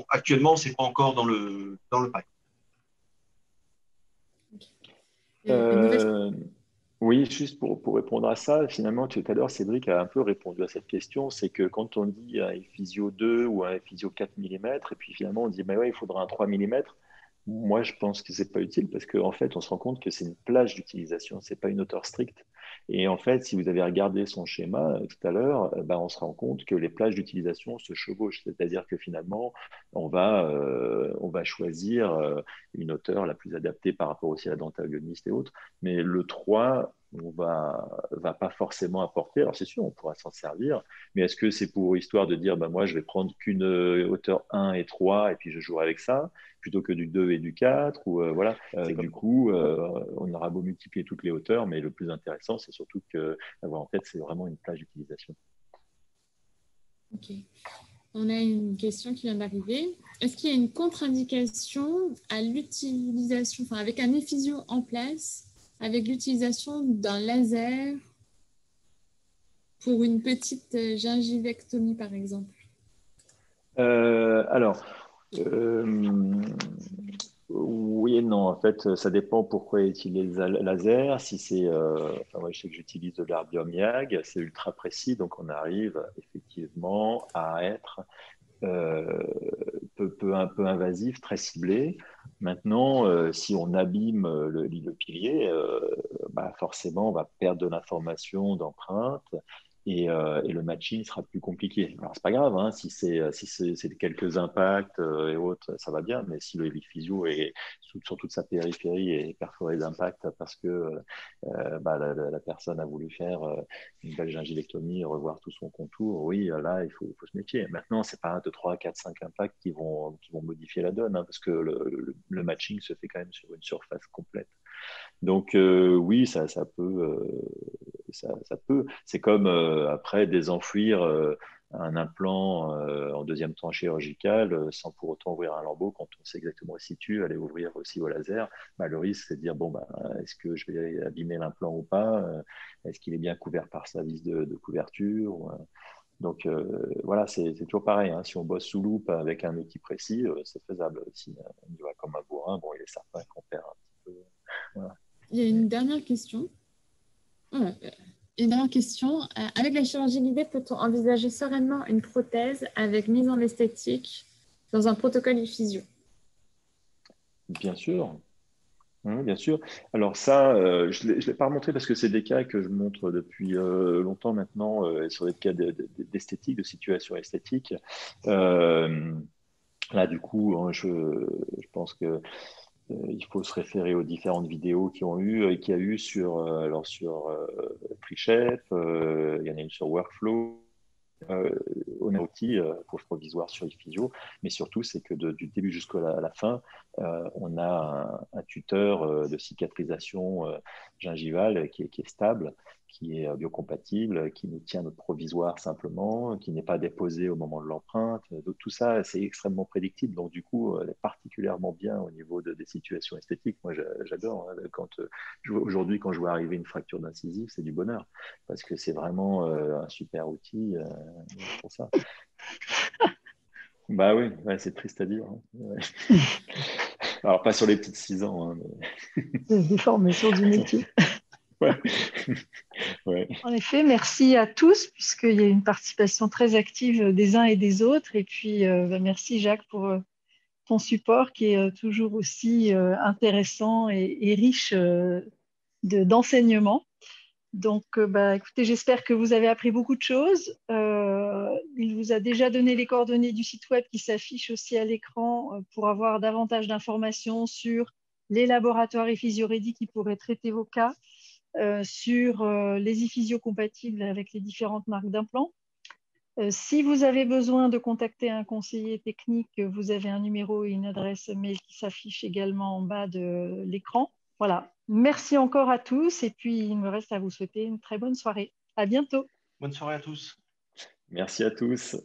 Speaker 3: actuellement, c'est pas encore dans le pipe.
Speaker 2: Oui, juste pour répondre à ça, finalement, tout à l'heure, Cédric a un peu répondu à cette question, c'est que quand on dit un physio 2 ou un physio 4 mm, et puis finalement on dit, bah ouais, il faudra un 3 mm, moi je pense que c'est pas utile parce qu'en fait, on se rend compte que c'est une plage d'utilisation, c'est pas une hauteur stricte. Et en fait, si vous avez regardé son schéma tout à l'heure, bah, on se rend compte que les plages d'utilisation se chevauchent, c'est-à-dire que finalement, on va choisir une hauteur la plus adaptée par rapport aussi à la dent agoniste et autres. Mais le 3, on va pas forcément apporter. Alors c'est sûr, on pourra s'en servir, mais est-ce que c'est pour histoire de dire, bah, moi, je vais prendre qu'une hauteur 1 et 3 et puis je jouerai avec ça, plutôt que du 2 et du 4 ou voilà. Du coup, on aura beau multiplier toutes les hauteurs, mais le plus intéressant, c'est surtout d'avoir en tête, c'est vraiment une plage d'utilisation.
Speaker 4: Ok. On a une question qui vient d'arriver. Est-ce qu'il y a une contre-indication à l'utilisation, enfin avec un ephysio en place, avec l'utilisation d'un laser pour une petite gingivectomie, par exemple?
Speaker 2: Alors, oui et non. En fait, ça dépend pourquoi utiliser le laser. Si c'est, enfin, moi, je sais que j'utilise de l'erbium YAG, c'est ultra précis, donc on arrive effectivement à être un peu invasif, très ciblé. Maintenant, si on abîme le pilier, bah forcément, on va perdre de l'information d'empreinte et le matching sera plus compliqué. Alors, c'est pas grave, hein, si c'est quelques impacts et autres, ça va bien, mais si le physio est sur toute sa périphérie est perforé d'impact parce que bah, la personne a voulu faire une belle gingivectomie et revoir tout son contour, oui, là, il faut se méfier. Maintenant, c'est pas 1, 2, 3, 4, 5 impacts qui vont modifier la donne, hein, parce que le matching se fait quand même sur une surface complète. Donc oui, ça peut, ça peut. C'est comme après désenfouir un implant en deuxième temps chirurgical sans pour autant ouvrir un lambeau quand on sait exactement où il se situe, aller ouvrir aussi au laser. Bah, le risque, c'est de dire bon, bah, est-ce que je vais abîmer l'implant ou pas? Est-ce qu'il est bien couvert par sa vis de couverture? Donc voilà, c'est toujours pareil, hein. Si on bosse sous loupe avec un outil précis, c'est faisable. Si on y va comme un bourrin, bon, il est certain qu'on perd un petit peu. Voilà.
Speaker 4: Il y a une dernière question. Une dernière question. Avec la chirurgie guidée, peut-on envisager sereinement une prothèse avec mise en esthétique dans un protocole iPhysio?
Speaker 2: Bien sûr. Oui, bien sûr. Alors ça, je ne l'ai pas remontré parce que c'est des cas que je montre depuis longtemps maintenant sur des cas d'esthétique, de situation esthétique. Là, du coup, hein, je pense que il faut se référer aux différentes vidéos qu'il y a eu sur, alors sur Trichep, il y en a une sur Workflow. On a outil provisoire sur iPhysio, mais surtout c'est que du début jusqu'à la fin, on a un tuteur de cicatrisation gingivale qui est stable, qui est biocompatible, qui nous tient notre provisoire simplement, qui n'est pas déposé au moment de l'empreinte. Donc tout ça, c'est extrêmement prédictible. Donc du coup, particulièrement bien au niveau des situations esthétiques. Moi, j'adore. Hein, aujourd'hui, quand je vois arriver une fracture d'incisive, c'est du bonheur parce que c'est vraiment un super outil pour ça. Bah oui, ouais, c'est triste à dire. Hein. Ouais. Alors, pas sur les petites 6 ans. Hein, mais...
Speaker 1: Des formations du métier.
Speaker 2: Ouais. Ouais.
Speaker 1: En effet, merci à tous, puisqu'il y a une participation très active des uns et des autres. Et puis, merci Jacques pour ton support qui est toujours aussi intéressant et riche d'enseignements. Donc, écoutez, j'espère que vous avez appris beaucoup de choses. Il vous a déjà donné les coordonnées du site web qui s'affichent aussi à l'écran pour avoir davantage d'informations sur les laboratoires Ephysioready qui pourraient traiter vos cas, sur les Ifysio compatibles avec les différentes marques d'implants. Si vous avez besoin de contacter un conseiller technique, vous avez un numéro et une adresse mail qui s'affichent également en bas de l'écran. Voilà. Merci encore à tous et puis il me reste à vous souhaiter une très bonne soirée. À bientôt.
Speaker 3: Bonne soirée à tous.
Speaker 2: Merci à tous.